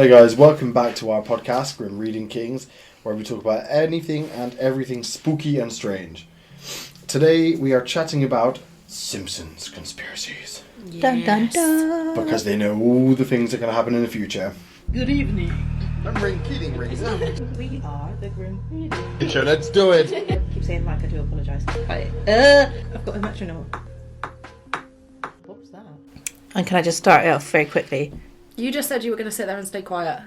Hello guys, welcome back to our podcast, Grim Reading Kings, where we talk about anything and everything spooky and strange. Today we are chatting about Simpsons conspiracies. Yes. Dun dun dun. Because they know all the things that are going to happen in the future. Good evening. I'm Keating We are the Grim Reading. Sure, let's do it. Keep saying like I do apologise. I've got a metronome. What was that? And can I just start it off very quickly? You just said you were going to sit there and stay quiet.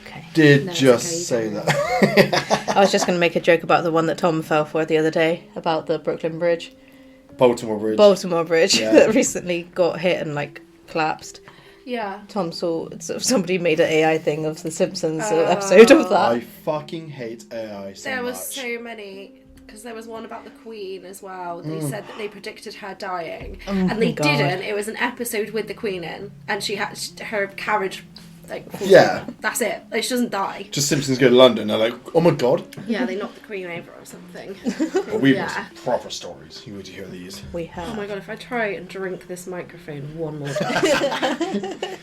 Okay. Did No, just okay, say you that. I was just going to make a joke about the one that Tom fell for the other day, about the Brooklyn Bridge. Baltimore Bridge. Baltimore Bridge Yeah. that recently got hit and collapsed. Yeah. Tom saw somebody made an AI thing of the Simpsons episode of that. I fucking hate AI so There much. was so many, because there was one about the Queen as well. They said that they predicted her dying, and my they God. didn't. It was an episode with the Queen in, and she had her carriage, falls Yeah. over. That's it. She doesn't die. Just Simpsons go to London, they're like, oh my god. Yeah, they knocked the Queen over or something. But we've Yeah. got some proper stories. You would hear these. We have. Oh my god, if I try and drink this microphone one more time.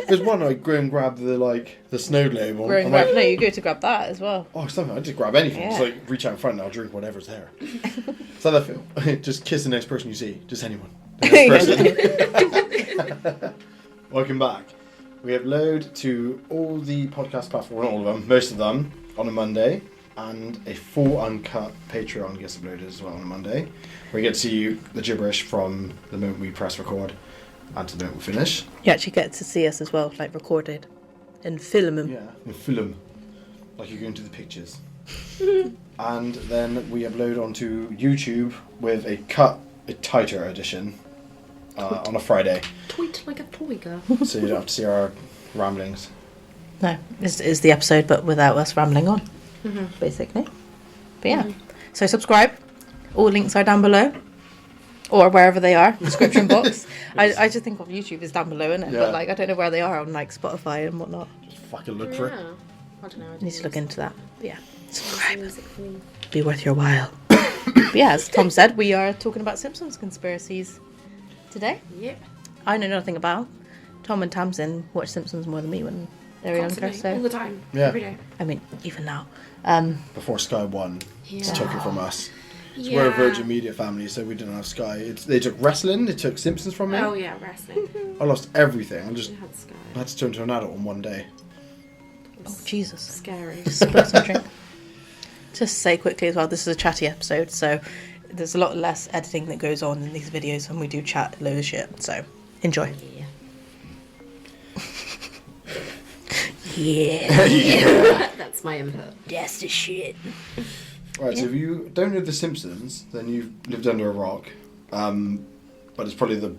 There's one I go and grab the snow globe on. I'm like, No, you go to grab that as well. oh, something. I just grab anything. Yeah. Just reach out in front and I'll drink whatever's there. So that feel. Just kiss the next person you see. Just anyone. The next person. Welcome back. We upload to all the podcast platforms, not all of them, most of them, on a Monday. And a full uncut Patreon gets uploaded as well on a Monday. Where you get to see the gibberish from the moment we press record and to the moment we finish. You actually get to see us as well, recorded and film them. Yeah, in film. Like you're going to the pictures. And then we upload onto YouTube with a tighter edition on a Friday. Tweet like a toy girl. So you don't have to see our ramblings. No, this is the episode, but without us rambling on, basically. But yeah, so subscribe. All links are down below, or wherever they are, description box. I just think of YouTube is down below, isn't it? Yeah. But I don't know where they are on Spotify and whatnot. Just fucking look for it. Yeah. I don't know. I need to look into that. But yeah, subscribe. Be worth your while. But yeah, as Tom said, we are talking about Simpsons conspiracies today. Yep. I know nothing about. Tom and Tamsin watch Simpsons more than me when they were younger. Constantly, all the So time. Yeah. Every day. I mean, even now. Before Sky One Yeah. took it from us. Yeah. We're a Virgin Media family, so we didn't have Sky. They took wrestling, they took Simpsons from me. Oh yeah, wrestling. I lost everything. I just We had Sky. had to turn to an adult in one day. Oh Jesus! Scary. Spill some drink. Just say quickly as well, this is a chatty episode, so there's a lot less editing that goes on in these videos, and we do chat a load of shit. So enjoy. Yeah. Yeah, That's my input. that's the shit. Right, so if you don't know The Simpsons, then you've lived under a rock. But it's probably the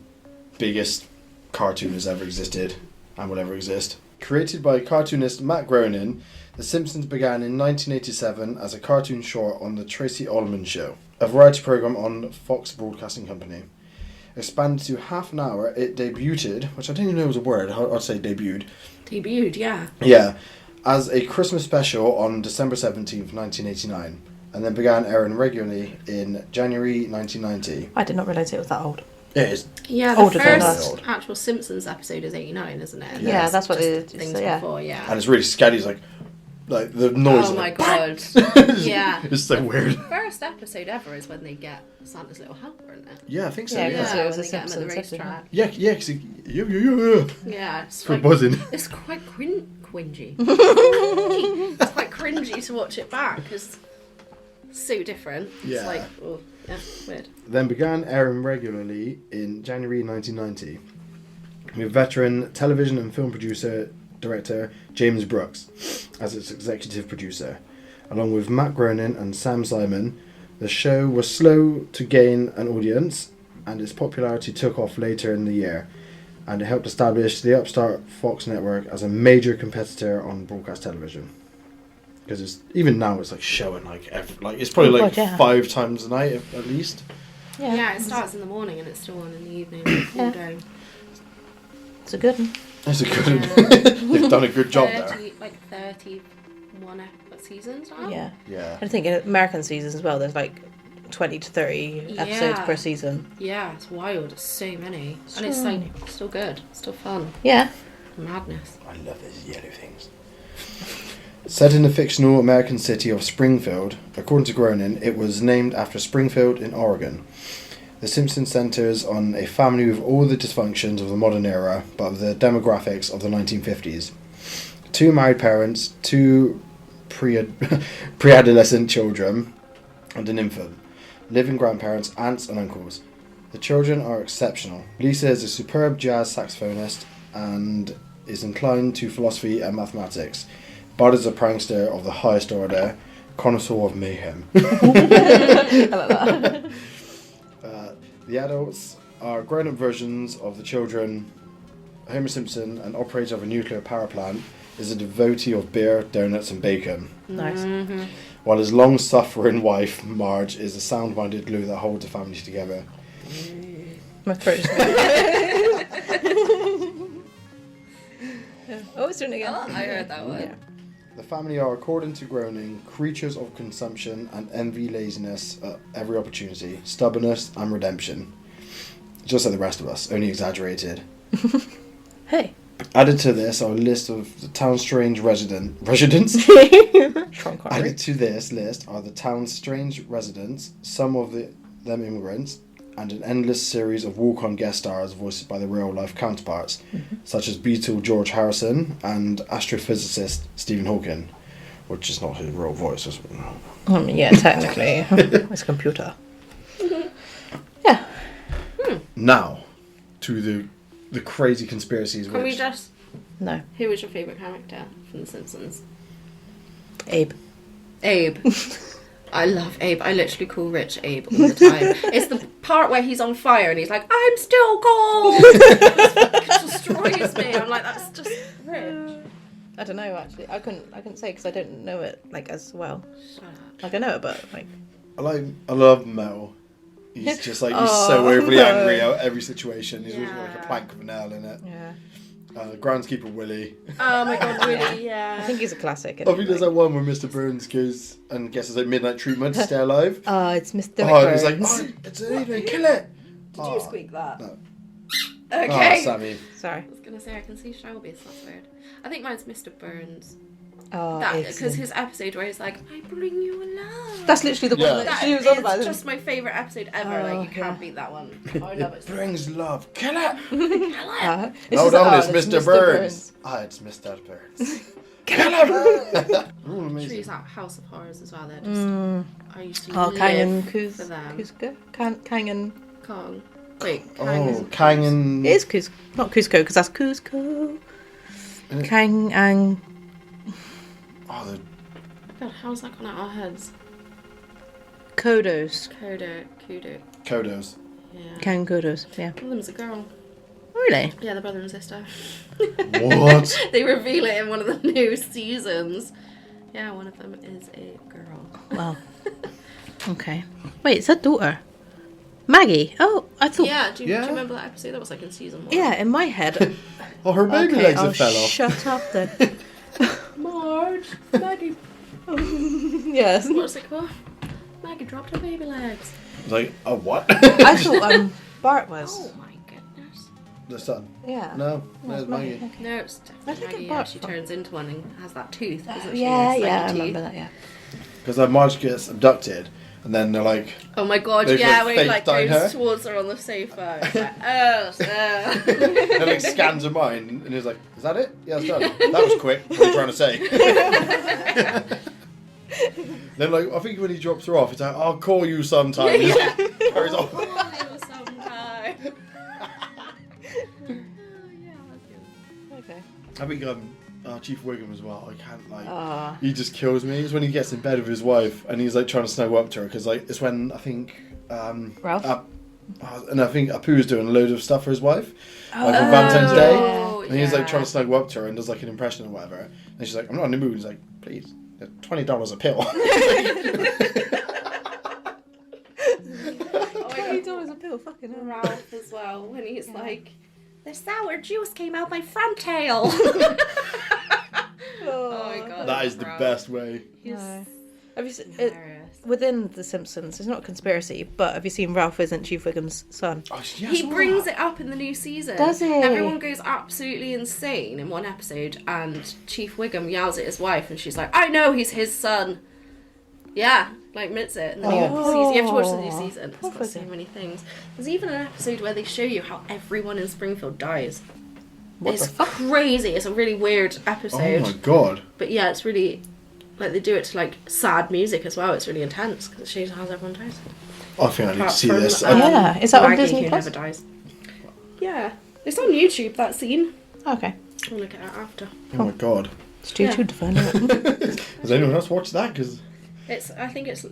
biggest cartoon that's ever existed and will ever exist. Created by cartoonist Matt Groening, The Simpsons began in 1987 as a cartoon short on The Tracy Ullman Show, a variety program on Fox Broadcasting Company. Expanded to half an hour, it debuted, which I didn't even know was a word, I'd say debuted. Debuted, yeah. Yeah, as a Christmas special on December 17th, 1989, and then began airing regularly in January 1990. I did not realise it was that old. It is. Yeah, the Older than first us. actual Simpsons episode is 89, isn't it? And Yeah, there's that's what just it is, Things so, yeah. before, yeah. And it's really scary. It's like the noise. Oh is my like, god. It's- Yeah. It's so weird. First episode ever is when they get Santa's little helper, isn't it? Yeah, I think so. Yeah, Yeah, because yeah, it was when a they get him at the Simpsons episode, racetrack. yeah. Cause yeah. Yeah, it's For like, buzzing. it's quite cringy. It's quite cringy to watch it back because it's so different. Yeah. It's like, oh, yeah, weird. Then began airing regularly in January 1990 with veteran television and film director James Brooks as its executive producer. Along with Matt Groening and Sam Simon, the show was slow to gain an audience, and its popularity took off later in the year, and it helped establish the upstart Fox network as a major competitor on broadcast television. Because even now it's showing it's probably Oh God, yeah. 5 times a night at least. Yeah, it starts in the morning and it's still on in the evening all day. It's a good one. That's a good. Yeah. They've done a good job there. 31 seasons now. Yeah. Yeah. I think in American seasons as well, there's 20 to 30 episodes Yeah. per season. Yeah, it's wild. It's so many. And it's still good. Still fun. Yeah. Madness. I love those yellow things. Set in the fictional American city of Springfield, according to Groening, it was named after Springfield in Oregon. The Simpsons centers on a family with all the dysfunctions of the modern era, but with the demographics of the 1950s. 2 married parents, 2 pre-adolescent children, and an infant. Living grandparents, aunts, and uncles. The children are exceptional. Lisa is a superb jazz saxophonist and is inclined to philosophy and mathematics. Bud is a prankster of the highest order, connoisseur of mayhem. I like that. The adults are grown-up versions of the children. Homer Simpson, an operator of a nuclear power plant, is a devotee of beer, donuts, and bacon. Nice. While his long-suffering wife, Marge, is a sound-minded glue that holds the family together. My throat is Oh, it's doing it again. Oh, I heard that one. Yeah. The family are, according to Groening, creatures of consumption and envy laziness at every opportunity, stubbornness and redemption. Just like the rest of us, only exaggerated. Hey. Added to this are a list of the town's strange residents. Sean Connery. Added to this list are the town's strange residents, some of them immigrants, and an endless series of walk-on guest stars voiced by their real-life counterparts, such as Beatle George Harrison and astrophysicist Stephen Hawking, which is not his real voice, is it? I mean, yeah, technically. It's a computer. Yeah. Now, to the crazy conspiracies. Can we just... No. Who was your favourite character from The Simpsons? Abe. Abe. I love Abe. I literally call Rich Abe all the time. It's the part where he's on fire and he's like, I'm still cold! It destroys me. I'm like, that's just Rich. I don't know, actually. I couldn't say because I don't know it, like, as well. Shut up. Like, I know it, but, like... I love Mel. He's just like, he's so overly angry at every situation. He's always got like a plank of a nail in it. Yeah. Groundskeeper Willie. Oh my god, really? Yeah. I think he's a classic. I think there's that one where Mr. Burns goes and gets his like midnight treatment to stay alive. Oh, it's Mr. Oh, Burns. and he's like, oh, it's an evening, kill it. Did you squeak that? No. Okay. Oh, Sammy. Sorry. I was going to say, I can see Shelby, so that's weird. I think mine's Mr. Burns. Oh, Because his episode where he's like, I bring you love. That's literally the one Yeah. that That she was on about. is just my favourite episode ever. Oh, Like, you can't yeah. beat that one. I love it so much. Brings love, kill it. It's No, no, just, it's Mr. Burns. Ah, it's Mr. Burns. Kill him. Ooh, amazing. Trees out House of Horrors as well. They're just, I used to Oh, live Kang and for them. Kuzco? Kang and... Kong. Wait, Kang Oh, isn't Kang and... It is Kuzco. Not Kuzco, because that's Kuzco. Kang and... Oh, the... God, how's that gone out our heads? Kodos. Kudo. Kodos. Yeah. Kang Kodos, yeah. One of them's a girl. Really? Yeah, they're brother and sister. What? They reveal it in one of the new seasons. Yeah, one of them is a girl. Wow. Okay. Wait, it's her daughter. Maggie. Oh, I thought... Yeah, do you Yeah. remember that episode? That was like in season 1. Yeah, in my head. Oh, her baby Okay, legs I'll have fell off. shut up then. Marge, Maggie. Yes. What's it called? Maggie dropped her baby legs. Like, a what? I thought Bart was. Oh my goodness. The son. Yeah. No, No, it's Maggie. okay. No, it's I definitely think Maggie. it Yeah, Bart she from- turns into one and has that tooth, doesn't she? Yeah, It's like yeah, a I tooth. remember that, yeah. Because Marge gets abducted, and then they're like, Oh my god, They've, yeah, like, when he like faked down her. goes towards her on the sofa. It's like, oh, and like scans her mind, and he's like, is that it? Yeah, it's done. That was quick. What are you trying to say? Then like, I think when he drops her off, he's like, I'll call you sometime. And he Yeah. carries off. Call you sometime. Okay. I think Chief Wiggum as well. I can't like. Ah. He just kills me. It's when he gets in bed with his wife and he's like trying to snuggle up to her because like it's when I think Ralph? and I think Apu's doing a load of stuff for his wife like on Valentine's Day, Oh, and he's like trying yeah. to snuggle up to her and does like an impression or whatever, and she's like, I'm not in the mood. He's like, please, $20 a pill. Oh my god, $20 a pill, fucking hell. Ralph as well, when he's like, the sour juice came out my front tail. Oh my god. That is the Ralph. best way. He's No. Have you seen it? hilarious. within The Simpsons, it's not a conspiracy, but have you seen Ralph isn't Chief Wiggum's son? Oh, yeah, I He saw brings that. it up in the new season. Does he? Everyone goes absolutely insane in one episode, and Chief Wiggum yells at his wife, and she's like, "I know he's his son." Yeah, like admits it. And then you have to watch the new season. It's got so many things. There's even an episode where they show you how everyone in Springfield dies. It's crazy. It's a really weird episode. Oh my god. But yeah, it's really, like, they do it to, like, sad music as well. It's really intense because it shows how everyone dies. I think I need to Apart see from, this. Yeah, is that on Maggie, Disney who Plus? never dies. Yeah, it's on YouTube, that scene. Okay. I'll look at it after. Oh my god. Stay tuned to find out. Has anyone else watched that? Because I think it's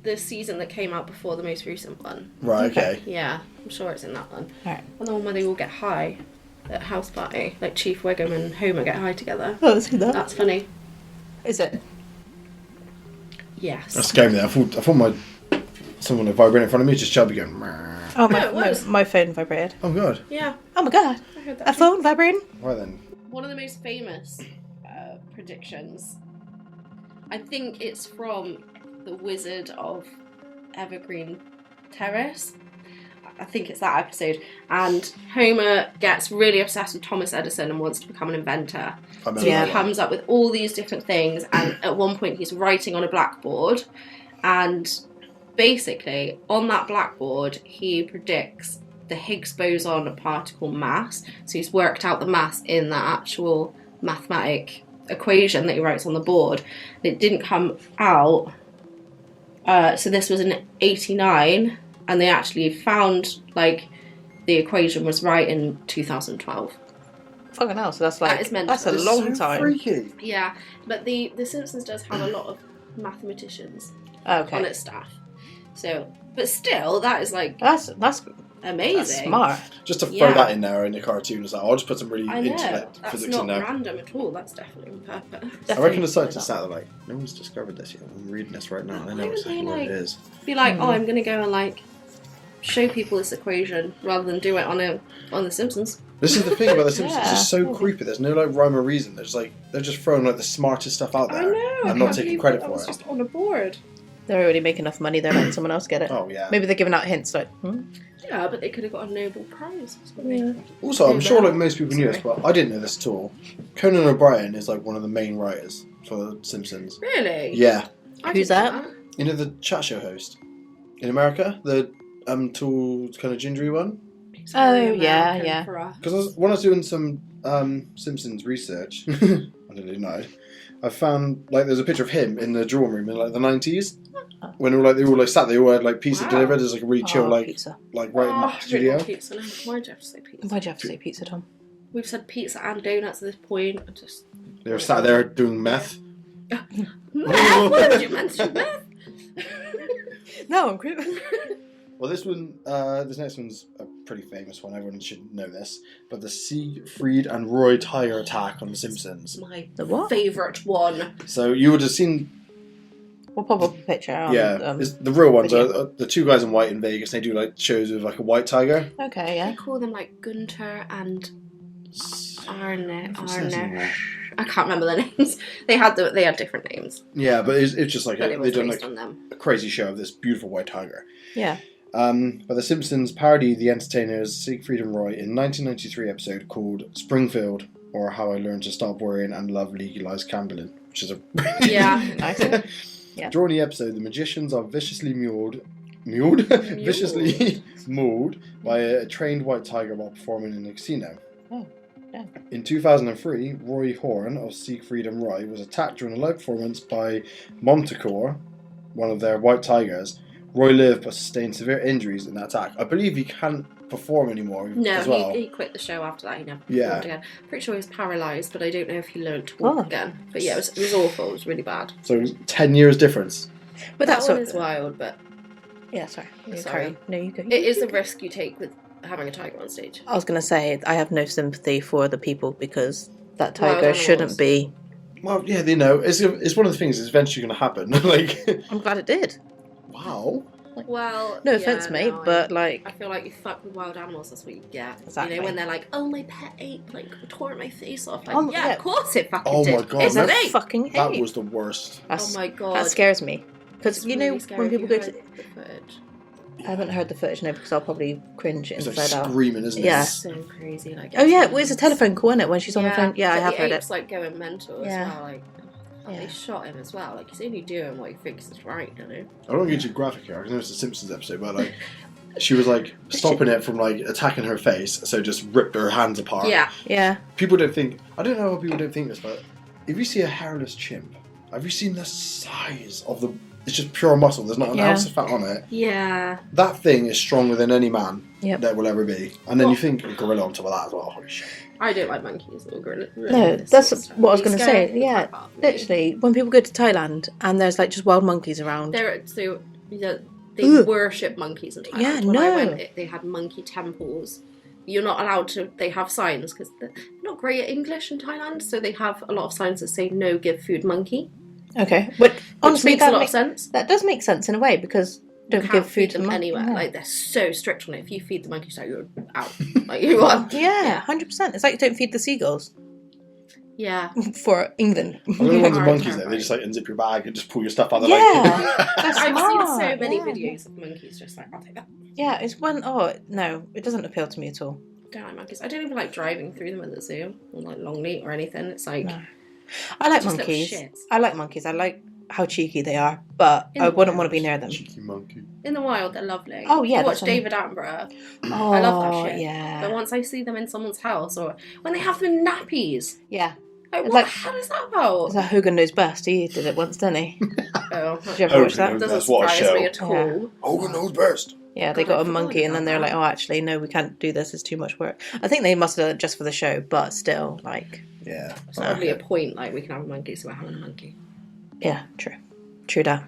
the season that came out before the most recent one. right, okay. Yeah, I'm sure it's in that one. Alright. And the one where they all get high at a house party. Like Chief Wiggum and Homer get high together. Oh, let's see that. That's funny. Is it? Yes. That scared me. I thought someone had vibrated in front of me, just Shelby going. "Meh." Oh, No, it was. my phone vibrated. Oh god. Yeah, Oh my god. I heard A that. phone vibrating? Right then. One of the most famous predictions. I think it's from The Wizard of Evergreen Terrace. I think it's that episode. And Homer gets really obsessed with Thomas Edison and wants to become an inventor. I remember So he Yeah. that one. comes up with all these different things, and at one point he's writing on a blackboard, and basically on that blackboard he predicts the Higgs boson particle mass. So he's worked out the mass in that actual mathematic equation that he writes on the board. It didn't come out. So this was in 89, and they actually found, like, the equation was right in 2012. Fucking hell, so that's like, That is mental. that's a It's long So time. freaky. Yeah, but the Simpsons does have a lot of mathematicians Okay. on its staff. So, but still, that is, like, That's amazing. That's smart. Just to throw Yeah. that in there in the cartoon, is like, I'll just put some really I know. intellect That's physics not in there. random at all. That's definitely on purpose. I reckon the scientists sat there like, no one's discovered this yet. I'm reading this right now. I know Why exactly would they, what it like- is. Be like, oh, I'm going to go and, like, show people this equation rather than do it on The Simpsons. This is the thing about the Simpsons. It's Yeah. just so creepy. There's no like rhyme or reason. There's like they're just throwing like the smartest stuff out I there know. and not taking credit that for was it. just on a board. They're already making enough money, they're letting someone else get it. Oh yeah. Maybe they're giving out hints like, Yeah, but they could have got a Nobel Prize or something. Also, I'm Yeah. sure like most people knew this, Sorry. but I didn't know this at all. Conan O'Brien is like one of the main writers for The Simpsons. Really? Yeah, I Who's didn't that? know you know the chat show host in America, the tall kind of gingery one. He's Oh, very yeah, American yeah. for us. Because when I was doing some Simpsons research, I didn't really know. I found like there's a picture of him in the drawing room in like the 90s when they all like sat. They all had like pizza Wow. delivered. There's like a really chill oh, like pizza. writing Oh, I really studio. want pizza now. Why'd you have to say pizza? Why'd you have to say pizza, Tom? We've said pizza and donuts at this point. I just... They were sat there doing meth. Meth? What did you mention? Meth? No, I'm creepy. Well, this next one's a pretty famous one. Everyone should know this. But the Siegfried and Roy Tiger attack on The Simpsons. My The what? favourite one. So you would have seen, We'll pop up a picture. it's the real ones are the two guys in white in Vegas. They do like shows with like a white tiger. Okay, I yeah. call them like Gunter and Arne. What's his name? I can't remember their names. They had different names, Yeah, but it's just like but it they've was done based like on them. a crazy show of this beautiful white tiger. Yeah. But The Simpsons parodied the entertainers Siegfried and Roy in 1993 episode called Springfield, or How I Learned to Stop Worrying and Love Legalized Gambling, which is a Yeah. Nice. Yeah. During the episode, the magicians are viciously viciously mauled by a trained white tiger while performing in a casino. Oh, yeah. In 2003, Roy Horn of Siegfried and Roy was attacked during a live performance by Montecore, one of their white tigers. Roy lived but sustained severe injuries in that attack. I believe he can't perform anymore No, as well. he quit the show after that. He never Yeah. performed again. Pretty sure he was paralysed, but I don't know if he learned to Oh. walk again. But yeah, it was awful. It was really bad. So 10 years difference. But That that's one what. is wild, but Yeah, sorry. You Sorry. carry on. No, you go. it is the risk you take with having a tiger on stage. I was going to say, I have no sympathy for the people because that Wild tiger animals. shouldn't be. Well, yeah, they know. It's one of the things that's eventually going to happen. Like, I'm glad it did. wow. Well, No yeah, offense, mate, no, but I like. feel like you fuck with wild animals, that's what you get. Exactly. You know, when they're like, oh, my pet ape, like, tore my face off. Like, Oh, yeah, yeah. of course it fucking Oh did. my God, It's an that's ape. Fucking That ape. was the worst. Oh my God. That scares me. Because It's you know really scary when if people you go to, heard the footage. I haven't heard the footage now because I'll probably cringe It's like inside out. screaming, isn't it? Yeah. It's so crazy. Like, Oh yeah, it's a telephone call, isn't it? When she's on the phone. Yeah, I but have the heard ape's it. like going mental Yeah. as well. Like, they shot him as well. Like, he's only doing what he thinks is right, you know. I don't want to get too graphic here. I know it's a Simpsons episode, but like, she was like stopping it from like attacking her face, so just ripped her hands apart. Yeah. Yeah. People don't think. I don't know how people don't think this, but if you see a hairless chimp, have you seen the size of the? It's just pure muscle. There's not an ounce of fat on it. Yeah. That thing is stronger than any man Yep. there will ever be. And then you think a gorilla on top of that as well. Holy shit. I don't like monkeys or gorillas. No, that's what I was going to say. Yeah, literally, when people go to Thailand and there's like just wild monkeys around. They worship monkeys in Thailand. Yeah, when I no. went, they had monkey temples. You're not allowed to. They have signs because they're not great at English in Thailand, so they have a lot of signs that say "No, give food monkey." Okay, but Which honestly, makes a lot of sense. That does make sense in a way because don't Can't give food feed to them the anywhere. Yeah. Like they're so strict on it. If you feed the monkeys, like you're out. Like you are. Yeah, 100%. It's like don't feed the seagulls Yeah. for England. I don't know ones of Are monkeys though. terrifying. They just like unzip your bag and just pull your stuff out of the Yeah. bag. I've seen so smart, many yeah. videos of monkeys just like, I'll take that. Yeah, it's one oh no, it doesn't appeal to me at all. Don't like monkeys. I don't even like driving through them at the zoo or like Longleat or anything. It's like No. I like just little monkeys. shits. I like monkeys. I like how cheeky they are, but In I the wouldn't wild. want to be near them. Cheeky monkey. In the wild, they're lovely. Oh, yeah, I watch that's David Attenborough. Oh, I love that shit. Yeah. But once I see them in someone's house or when they have them in nappies, Yeah. like, It's what like- the hell is that about? It's like Hogan Knows Best. He did it once, didn't he? Oh, Did you ever Hogan watch that? Knows doesn't Best, what a surprise me show. at all. Hogan knows best. Yeah, they God, I got a forgot monkey and then about they're like, that. oh, actually, no, we can't do this. It's too much work. I think they must have done it just for the show, but still, like, Yeah. It's probably a point, like, we can have a monkey, so we're having a monkey. yeah, true. True that.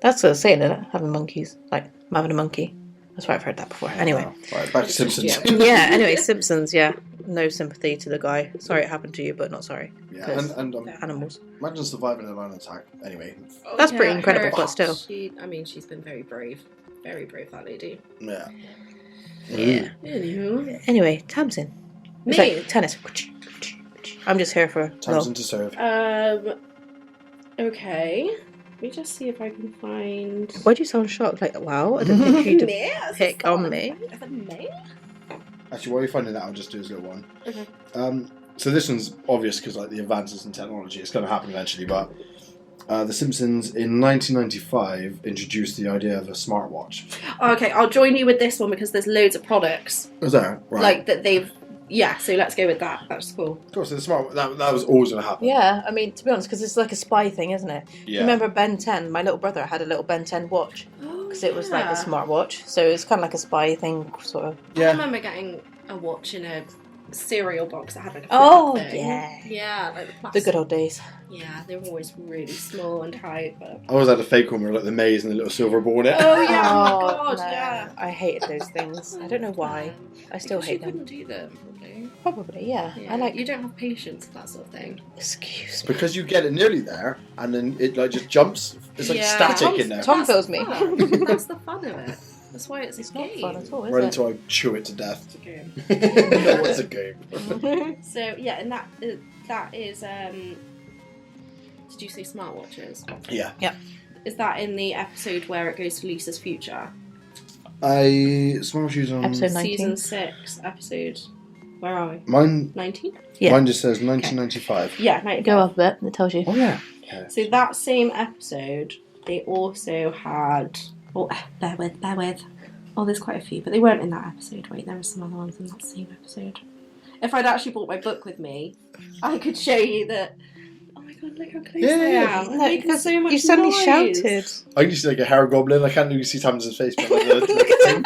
That's what I'm saying, isn't it? Having monkeys. Like, I'm having a monkey. That's why I've heard that before. Anyway. Right, back to Simpsons. Yeah. Yeah, anyway, Simpsons, yeah. No sympathy to the guy. Sorry it happened to you, but not sorry. Yeah, 'Cause and they're animals. imagine surviving a lion attack. Anyway, That's pretty incredible, but still. She's been very brave. Very brave, that lady. yeah. Yeah. Anywho. Anyway, Tamsin. It's Me? like tennis. I'm just here for Tamsin to serve. Okay. Let me just see if I can find... Why do you sound shocked? Like, wow, I didn't think you'd Me? pick on me. Is it me? Actually, while you're finding that, I'll just do this little one. Okay. So this one's obvious because like the advances in technology, it's going to happen eventually. But The Simpsons in 1995 introduced the idea of a smartwatch. Okay, I'll join you with this one because there's loads of products. Was there? Right. Like, that they've... Yeah, so let's go with that. That's cool. Of course, the smart that was always going to happen. Yeah, I mean, to be honest, because it's like a spy thing, isn't it? Yeah. Remember Ben 10? My little brother had a little Ben 10 watch because it was like a smartwatch. So it's kind of like a spy thing, sort of. I Yeah. remember getting a watch in a cereal box that had like a Oh, flip thing. yeah. Yeah, like the The plastic. good old days. Yeah, they were always really small and tight, but... I always had a fake one with like the maze and the little silver ball in it. Oh, yeah, oh my Oh, god, no. yeah. I hated those things. I don't know why. I still Because hate you them. couldn't do them, probably. Probably, yeah. Yeah, I like. You don't have patience for that sort of thing. Excuse me. Because you get it nearly there, and then it like just jumps. It's like Yeah. static in there. Tom That's fills the me. fun. That's the fun of it. That's why it's It's a not game. fun at all, is Right it? until I chew it to death. It's a game. No, it's a game. So, yeah, and that is, did you say smartwatches? Yeah. Is that in the episode where it goes to Lisa's future? Smart shoes on. Episode 19. Season 6, episode... Where are we? Mine 19? Yeah. Mine just says 1995. Yeah, 95. Go up a bit, and it tells you. Oh yeah. Okay. So that same episode, they also had... Oh, bear with. Oh, there's quite a few, but they weren't in that episode. Wait, there were some other ones in that same episode. If I'd actually brought my book with me, I could show you that... Oh my god, look how close Yeah. I am. I'm No, making because so much you suddenly noise. shouted. I can see like a hair goblin. I can't really see Tamsin's face, but like, Look at him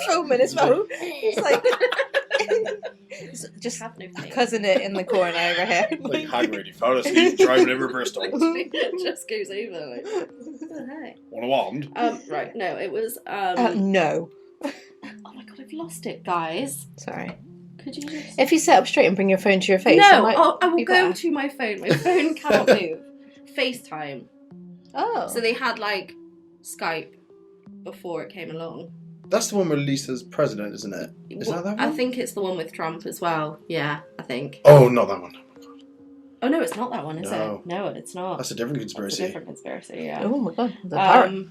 filming as well. It's like just Have no faith. cousin it in the corner over here. like Hagrid, you fell asleep driving over Bristol. It just goes over like, what the heck? Want a wand? Right, no, it was No, oh my god, I've lost it, guys. sorry. Could you just If you sit up straight and bring your phone to your face, it No, might I will be go better. to my phone. My phone cannot move. FaceTime. Oh, So they had like Skype before it came along. That's the one where Lisa's president, isn't it? Is that I one? think it's the one with Trump as well. Yeah, I think. Oh, not that one. Oh no, it's not that one, is No. it? No, it's not. That's a different That's conspiracy. a different conspiracy, yeah. Oh my god, the pirate.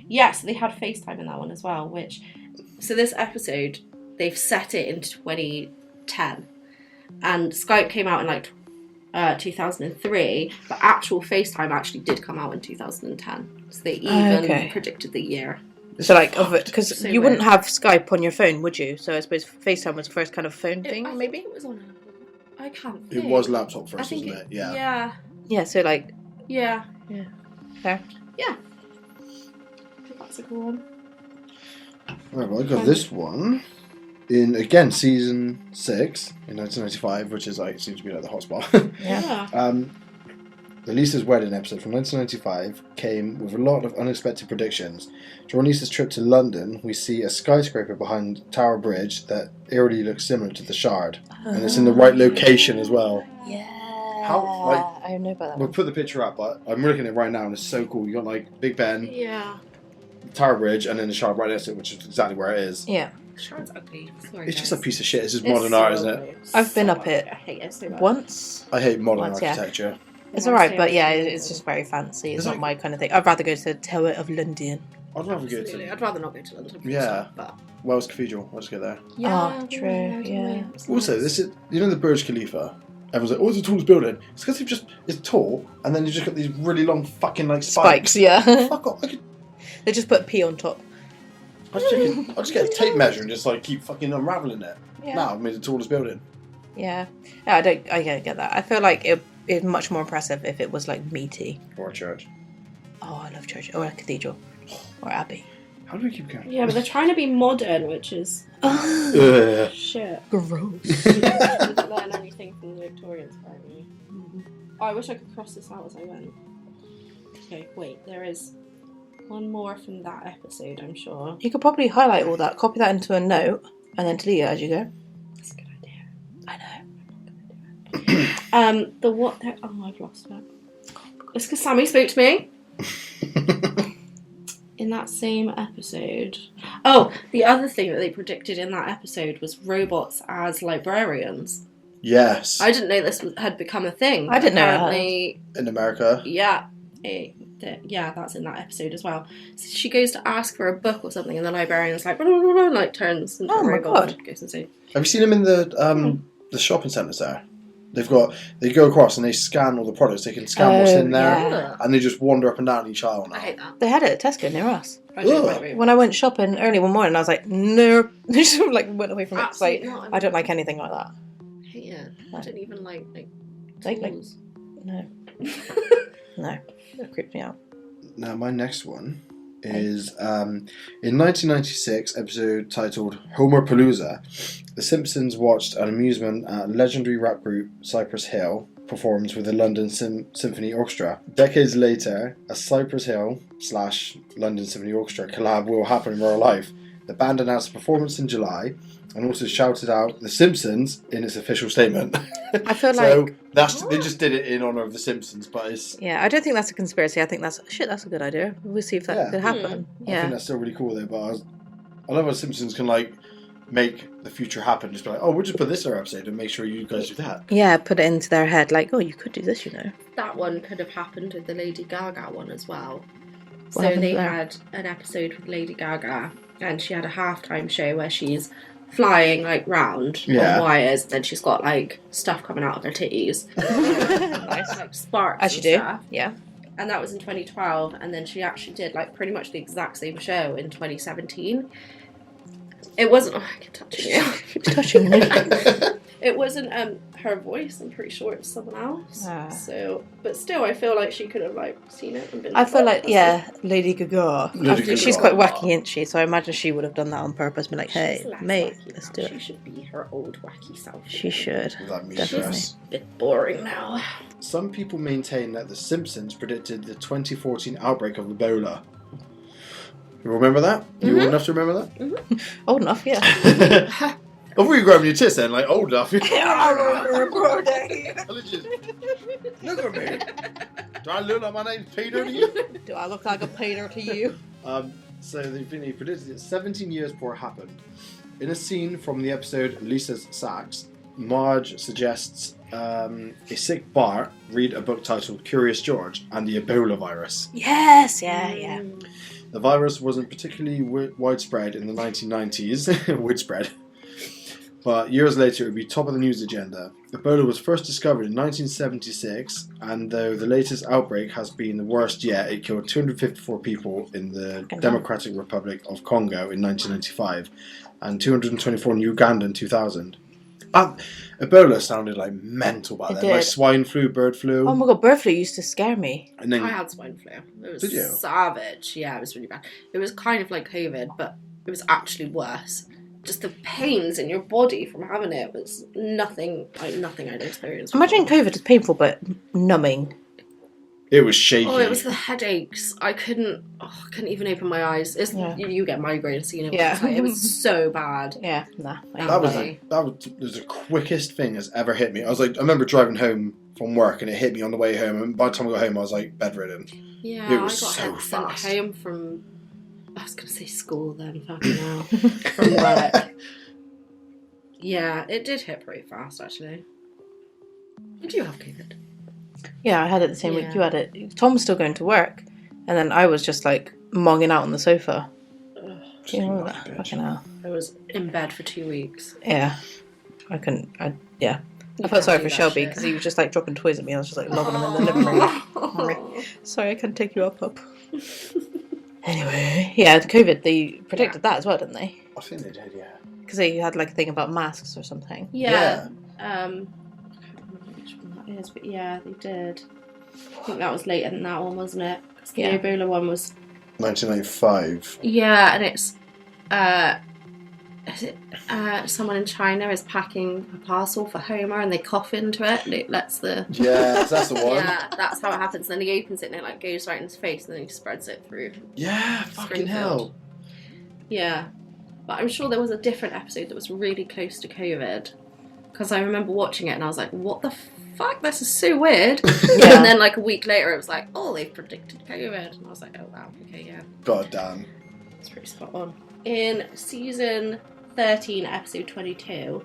Yeah, so they had FaceTime in that one as well, which... So this episode, they've set it in 2010. And Skype came out in, like, 2003, but actual FaceTime actually did come out in 2010. So they even predicted the year. So, like, of it, because So you wouldn't have Skype on your phone, would you? So I suppose FaceTime was the first kind of phone thing, I maybe? think it was on I can't think. It was laptop first, I think wasn't it? Yeah. Yeah. Yeah, so, like... Yeah. Fair. Yeah. I think that's a good one. Right, well, I got this one in, again, season 6 in 1995, which is like, seems to be like the hotspot. Yeah. The Lisa's wedding episode from 1995 came with a lot of unexpected predictions. During Lisa's trip to London, we see a skyscraper behind Tower Bridge that eerily looks similar to the Shard. And it's in the right location as well. Yeah. How, like, I don't know about that We'll one. put the picture up, but I'm looking at it right now and it's so cool. You got like Big Ben, Yeah. Tower Bridge, and then the Shard right next to it, which is exactly where it is. Yeah. Shard's ugly. Sorry, It's guys. just a piece of shit. It's just It's modern so art, isn't ugly. it? I've been So up it ugly. I hate it so much. Once. I hate modern Once, yeah. architecture. It's alright, but yeah, it's just very fancy. It's Is not it? my kind of thing. I'd rather go to the Tower of London. I'd rather go Absolutely. to I'd rather not go to London. Yeah. But Wells Cathedral. I'll just go there. Oh, true, yeah. Also, this is, you know, the Burj Khalifa. Everyone's like, "Oh, it's the tallest building." It's because it's tall, and then you've just got these really long fucking like spikes. Spikes, yeah. Fuck off! They just put P on top. I'll just get a tape measure and just like keep fucking unraveling it. Yeah. Now I've made the tallest building. Yeah. Yeah, I don't get that. I feel like it's much more impressive if it was like meaty. Or a church. Oh, I love church. Or a cathedral. Or abbey. How do we keep going? yeah, but they're trying to be modern, which is Ugh. shit. Gross. Didn't learn anything from the Victorians, apparently. Oh, I wish I could cross this out as I went. Okay, wait, there is one more from that episode, I'm sure. You could probably highlight all that, copy that into a note, and then delete it as you go. That's a good idea. I know. The what? Oh, I've lost it. It's because Sammy spoke to me in that same episode. Oh, the other thing that they predicted in that episode was robots as librarians. Yes. I didn't know this had become a thing. I didn't know that. Apparently, In America. yeah. Yeah, that's in that episode as well. So she goes to ask for a book or something, and the librarian's like, blah, blah, blah, blah, like turns into Oh a my robot God. and goes insane. Have you seen them in the shopping centres there? They go across and they scan all the products. They can scan what's in there, yeah. and they just wander up and down each aisle now. I hate that. They had it at Tesco near us. I don't Ugh. like robots. When I went shopping early one morning, I was like, no. Just like went away from it. It's like, Absolutely not. I don't like anything like that. I hate it. I don't even like Like- tools. No. No. That creeped me out. Now, my next one is in 1996, episode titled Homer Palooza. The Simpsons watched an amusement at legendary rap group Cypress Hill performs with the London Symphony Orchestra. Decades later, a Cypress Hill / London Symphony Orchestra collab will happen in real life. The band announced a performance in July and also shouted out The Simpsons in its official statement. I feel So like, they just did it in honour of The Simpsons, but it's... yeah, I don't think that's a conspiracy. I think that's a good idea. We'll see if that Yeah. could happen. I think Yeah. that's still really cool though, but I love how Simpsons can like make the future happen. Just be like, oh, we'll just put this in our episode and make sure you guys do that. Yeah, put it into their head like, oh, you could do this, you know. That one could have happened with the Lady Gaga one as well. What So happened they there? had an episode with Lady Gaga, and she had a halftime show where she's flying like round Yeah. on wires, and then she's got like stuff coming out of her titties, Nice. like sparks As you and do. stuff. Yeah. And that was in 2012, and then she actually did like pretty much the exact same show in 2017. It wasn't. Oh, I keep touching you. Keeps touching me. It wasn't her voice. I'm pretty sure it was someone else. Ah. So, but still, I feel like she could have like seen it and been. I feel "Oh, like, that's yeah, Lady Gaga. Lady Gaga. She's quite wacky, isn't she? So I imagine she would have done that on purpose. Be like, She's hey, less mate, wacky let's now. do it. She should be her old wacky self. She should. With that meat Definitely. dress. A bit boring now. Some people maintain that The Simpsons predicted the 2014 outbreak of Ebola. You remember that? You old enough to remember that? Old enough, yeah. I thought you were grabbing your tits then, like old enough. Look at me. Do I look like my name's Peter to you? Do I look like a Peter to you? So they predicted it 17 years before it happened. In a scene from the episode Lisa's Sax, Marge suggests a sick Bart read a book titled Curious George and the Ebola virus. Yes, yeah. The virus wasn't particularly widespread in the 1990s, widespread, but years later it would be top of the news agenda. Ebola was first discovered in 1976, and though the latest outbreak has been the worst yet, it killed 254 people in the Democratic Republic of Congo in 1995, and 224 in Uganda in 2000. Ebola sounded like mental back then, like swine flu, bird flu. Oh my god, bird flu used to scare me. And then I had swine flu. It was Did you? savage. Yeah, it was really bad. It was kind of like COVID, but it was actually worse. Just the pains in your body from having it was nothing I'd experienced. Imagine COVID is painful but numbing. it was shaky. Oh, it was the headaches. I couldn't even open my eyes. You get migraines, so you know what it's like. It was so bad. Yeah, nah. That was the quickest thing that's ever hit me. I remember driving home from work and it hit me on the way home, and by the time I got home I was like bedridden. Yeah, it was I got sent fast. home from, I was going to say school then, fucking hell, from work. Yeah, it did hit pretty fast actually. Did you have COVID? Yeah, I had it the same week you had it. Tom was still going to work, and then I was just like monging out on the sofa. Do you know that? Fucking hell. I was in bed for 2 weeks. Yeah. I felt sorry for Shelby because he was just like dropping toys at me. I was just like lobbing them in the living room. Sorry, I can't take you up. Anyway, yeah, the COVID, they predicted that as well, didn't they? I think they did, yeah. Because they had like a thing about masks or something. Yeah. I can't remember which one that is, but yeah, they did. I think that was later than that one, wasn't it? 'Cause the Ebola one was 1995. Yeah, and it's someone in China is packing a parcel for Homer and they cough into it and it lets the... Yeah, that's the one. Yeah, that's how it happens. And then he opens it and it like goes right in his face and then he spreads it through. Yeah, fucking hell. Yeah. But I'm sure there was a different episode that was really close to COVID. Because I remember watching it and I was like, what the fuck? This is so weird. Yeah. And then like a week later it was like, oh, they've predicted COVID. And I was like, oh wow, okay, yeah. God damn. It's pretty spot on. In season 13, episode 22,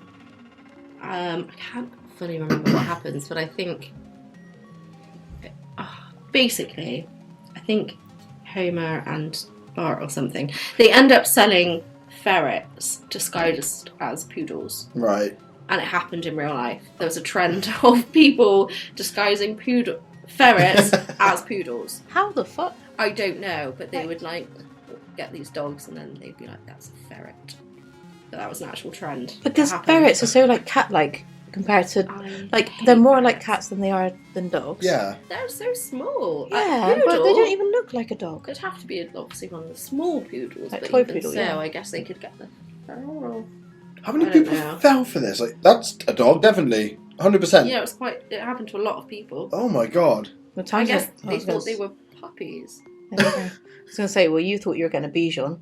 I can't fully remember what happens, but I think... basically, I think Homer and Bart or something, they end up selling ferrets disguised as poodles. Right. And it happened in real life. There was a trend of people disguising ferrets as poodles. How the fuck? I don't know, but they would like get these dogs and then they'd be like, that's a ferret. But that was an actual trend. Because ferrets are so like cat-like compared to they're more like cats than they are than dogs. Yeah. They're so small. Yeah, but they don't even look like a dog. It'd have to be obviously one of the small poodles. Like but toy even poodle, so, yeah. I guess they could get the feral. How many people fell for this? Like, that's a dog, definitely. 100%. Yeah, it happened to a lot of people. Oh my god. I guess they thought they were puppies. I was going to say, well, you thought you were getting a Bichon.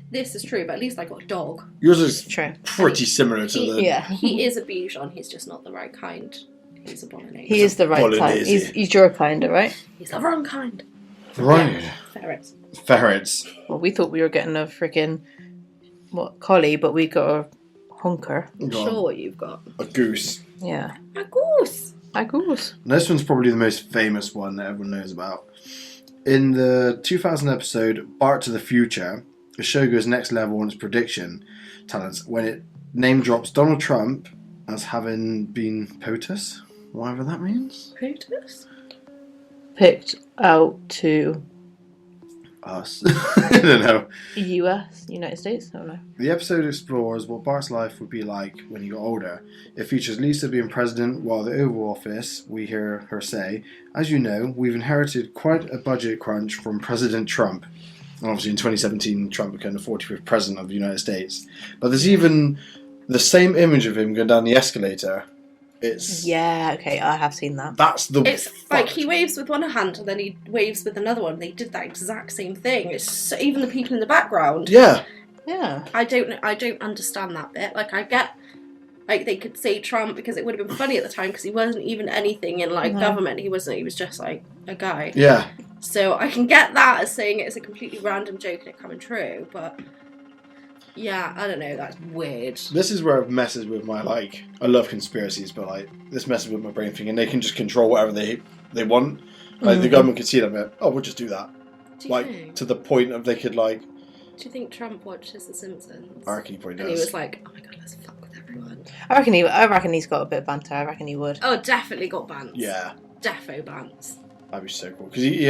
This is true, but at least I got a dog. Yours is True. pretty similar to the... Yeah. He is a Bichon, he's just not the right kind. He's a Bolognese. He is the right kind. He's your kind, right? He's the wrong kind. Right. Yeah, Ferrets. Well, we thought we were getting a freaking, collie, but we got a honker. I'm sure what you've got. A goose. Yeah. A goose. A goose. And this one's probably the most famous one that everyone knows about. In the 2000 episode Bart to the Future, the show goes next level on its prediction talents when it name drops Donald Trump as having been POTUS, whatever that means. POTUS? Picked out to Us. I don't know. US, United States? I don't know. The episode explores what Bart's life would be like when he got older. It features Lisa being president while the Oval Office, we hear her say, as you know, we've inherited quite a budget crunch from President Trump. And obviously in 2017, Trump became the 45th president of the United States. But there's even the same image of him going down the escalator. Yeah, okay, I have seen that. It's like he waves with one hand and then he waves with another one. They did that exact same thing. It's so, even the people in the background. Yeah. Yeah. I don't understand that bit. Like I get, like they could say Trump because it would have been funny at the time because he wasn't even anything in like government. He wasn't. He was just like a guy. Yeah. So I can get that as saying it as a completely random joke and it coming true, but Yeah, I don't know. That's weird. This is where it messes with my, like, I love conspiracies, but, like, this messes with my brain thinking they can just control whatever they want. Like, the government could see them and we'll just do that. Do you Like, think? to the point of they could, like... Do you think Trump watches The Simpsons? I reckon he probably does. And he was like, oh my god, let's fuck with everyone. I reckon he's got a bit of banter. I reckon he would. Oh, definitely got bants. Yeah. Defo bants. That'd be so cool. Because he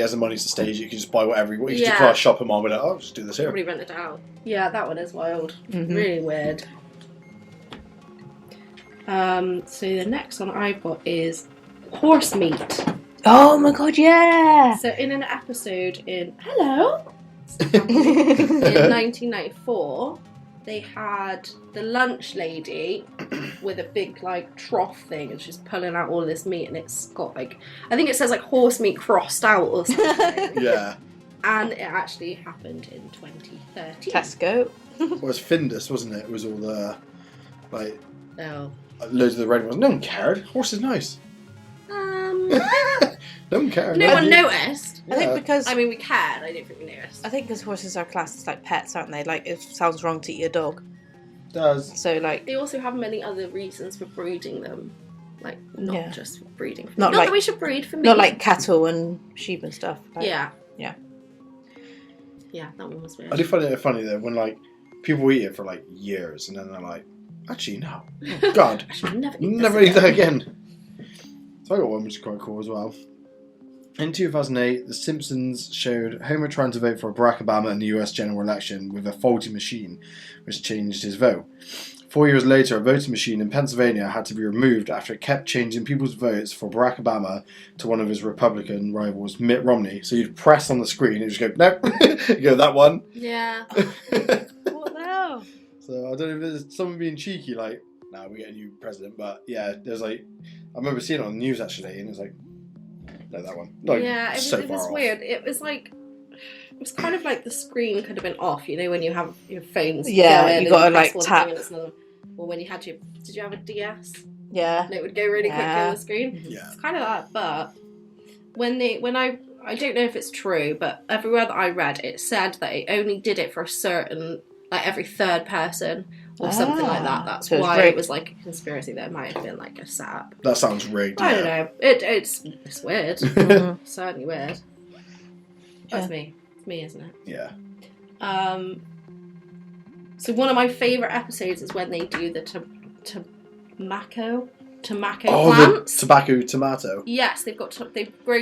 has the money to stage it. You can just buy whatever you want. You can just shop him on with it. Oh, just do this here. Probably rent it out. Yeah, that one is wild. Mm-hmm. Really weird. So the next one I've got is horse meat. Oh my god, yeah! So in an episode in 1994, they had the lunch lady with a big like trough thing, and she's pulling out all this meat, and it's got like, I think it says like horse meat crossed out or something. Yeah. And it actually happened in 2013. Tesco. Well, it was Findus, wasn't it? It was all the, like, Oh. loads of the red ones. No one cared. Horse is nice. No one cared. No one noticed. I think because I mean, we cared. I don't think we noticed. I think because horses are classed as like pets, aren't they? Like, it sounds wrong to eat a dog. Does. So like, They also have many other reasons for breeding them, like not just for breeding. For Not not like- that we should breed for meat. not like cattle and sheep and stuff. Like, Yeah. Yeah. Yeah, that one was I weird. do find it funny though when like people eat it for like years and then they're like, actually no, oh, God, I should never eat never this eat that again. So I got one which is quite cool as well. In 2008, The Simpsons showed Homer trying to vote for Barack Obama in the US general election with a faulty machine, which changed his vote. 4 years later, a voting machine in Pennsylvania had to be removed after it kept changing people's votes for Barack Obama to one of his Republican rivals, Mitt Romney. So you'd press on the screen and just go, nope, you go, that one. Yeah. What the hell? So I don't know if there's someone being cheeky, like, nah, we get a new president. But yeah, there's like, I remember seeing it on the news actually, and it was like, no, that one. Like, Yeah, so it was far off. weird. It was kind of like the screen could have been off, you know, when you have your phones. Yeah, going you and gotta, press like, one tap. thing and it's another. Or when you had your, did you have a DS? Yeah. And it would go really quickly Yeah. on the screen. Yeah. It's kind of that, but I don't know if it's true, but everywhere that I read, it said that it only did it for a certain, like every third person or something like that. That's So it's why rigged. it was like a conspiracy. That might have been like a setup. That sounds rigged. I yeah. don't know. It's weird. Mhm. Certainly weird. That's me. It's me, isn't it? Yeah. So one of my favourite episodes is when they do the tobacco Oh, plants. the tobacco tomato. Yes, they grow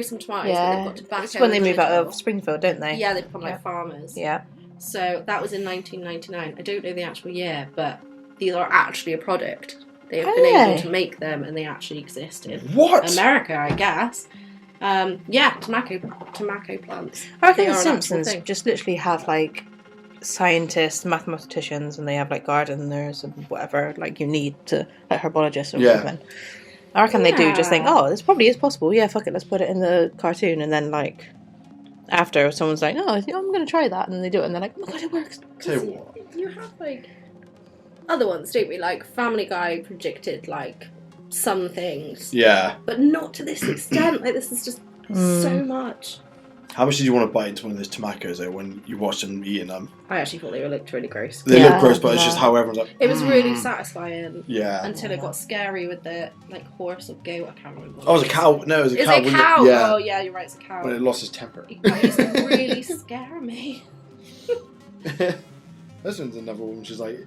some tomatoes, but Yeah. they've got tobacco. It's when they in the move out middle. of Springfield, don't they? Yeah, they become Yeah. like farmers. Yeah. So that was in 1999. I don't know the actual year, but these are actually a product. They have been Hey. able to make them, and they actually exist in What? America, I guess. Yeah, tobacco plants. I reckon They the are an actual Simpsons thing. just literally have like scientists, mathematicians, and they have like gardeners and whatever like you need to like herbologists or Yeah. something. I reckon they do just think, Yeah. oh, this probably is possible. Yeah, fuck it, let's put it in the cartoon, and then like after someone's like, oh, I'm going to try that, and then they do it, and they're like, oh my god, it works. Tell you what. You have like other ones, don't we? Like Family Guy predicted like some things, Yeah. but not to this extent. Like this is just so much. How much did you want to bite into one of those tomatoes though when you watched them eating them? I actually thought they looked really gross. They Yeah, look gross, but it's yeah. just how everyone's like. It was really satisfying Yeah. until it got scary with the like horse or goat. I can't remember. Oh, it was a cow. No, it was a Is cow. it a wasn't cow? Yeah. Oh yeah, you're right. It's a cow. When it lost its temper. That used to really scare me. This one's another one which is like,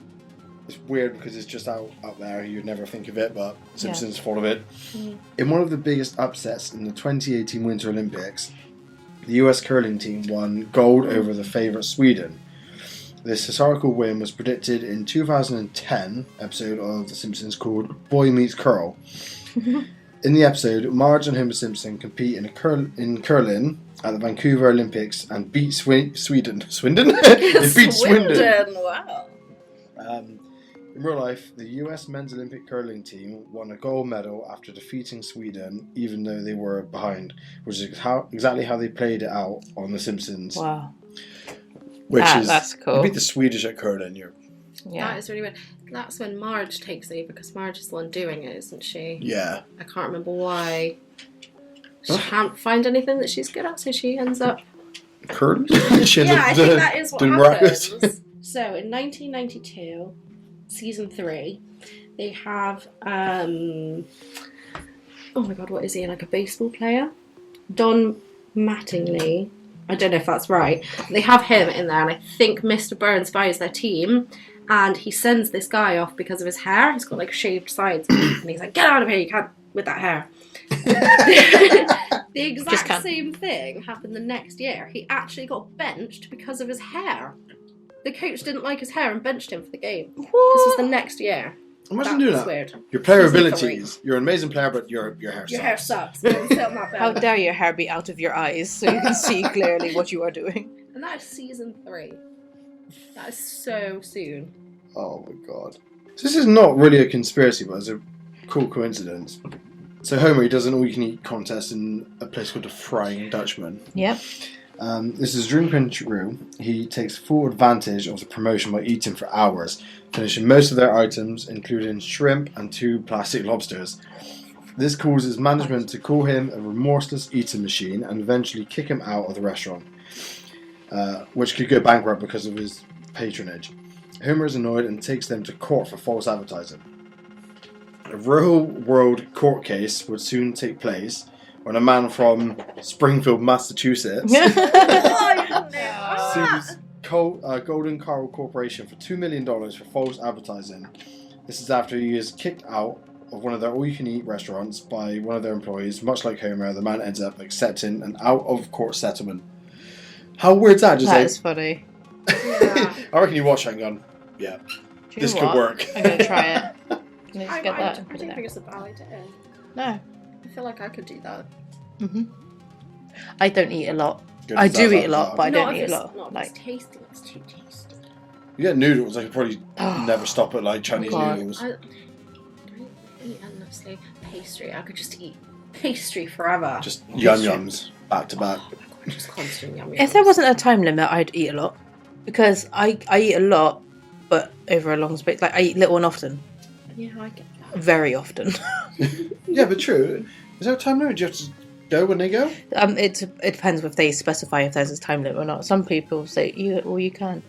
it's weird because it's just out there. You'd never think of it, but Simpsons full of it. Mm. In one of the biggest upsets in the 2018 Winter Olympics, the US curling team won gold over the favourite Sweden. This historical win was predicted in 2010 episode of The Simpsons called Boy Meets Curl. In the episode, Marge and Homer Simpson compete in curling at the Vancouver Olympics and beat Sweden. Swindon? They beat Swindon. Wow. In real life, the US men's Olympic curling team won a gold medal after defeating Sweden, even though they were behind, which is exactly how they played it out on The Simpsons. Wow. Which is that's cool. You beat the Swedish at curling, you're Yeah. That is really weird. That's when Marge takes over because Marge is the one doing it, isn't she? yeah. I can't remember why. She can't find anything that she's good at, so she ends up. Curling? Yeah, I think that is what doing happens. miraculous. So in 1992, season 3, they have oh my god, what is he? Like a baseball player, Don Mattingly. I don't know if that's right. They have him in there, and I think Mr. Burns buys their team, and he sends this guy off because of his hair. He's got like shaved sides, and he's like, "Get out of here! You can't with that hair." The exact same thing happened the next year. He actually got benched because of his hair. The coach didn't like his hair and benched him for the game. What? This was the next year. Imagine doing that. Weird. Your player abilities. You're an amazing player, but your hair sucks. Your hair sucks. How dare your hair be out of your eyes so you can see clearly what you are doing? And that is season 3. That is so soon. Oh my god. So this is not really a conspiracy, but it's a cool coincidence. So Homer, he does an all-you-can-eat contest in a place called the Frying Dutchman. Yep. This is dream come true. He takes full advantage of the promotion by eating for hours, finishing most of their items, including shrimp and 2 plastic lobsters. This causes management to call him a remorseless eating machine and eventually kick him out of the restaurant, which could go bankrupt because of his patronage. Homer is annoyed and takes them to court for false advertising. A real-world court case would soon take place when a man from Springfield, Massachusetts sues Golden Corral Corporation for $2 million for false advertising. This is after he is kicked out of one of their all-you-can-eat restaurants by one of their employees. Much like Homer, the man ends up accepting an out-of-court settlement. How weird's that? That is funny. Yeah. I reckon you watch that and gone, yeah, this could work. I'm going to try it. Can I just get that? I don't think it's a bad idea. No. I feel like I could do that. I don't eat a lot. Good I as do that, eat a lot, but I don't eat a lot. Not Like, it's tasty. It's too tasty. You get noodles, I could probably never stop at like Chinese noodles. I don't eat endlessly. Pastry. I could just eat pastry forever. Just yum-yums, back to back. Oh my god, just constant yum-yums. if there wasn't a time limit, I'd eat a lot. Because I eat a lot, but over a long space. Like, I eat little and often. Yeah, I get that. Very often. Yeah, but true. Is there a time limit? Do you have to go when they go? It depends if they specify if there's a time limit or not. Some people say you can.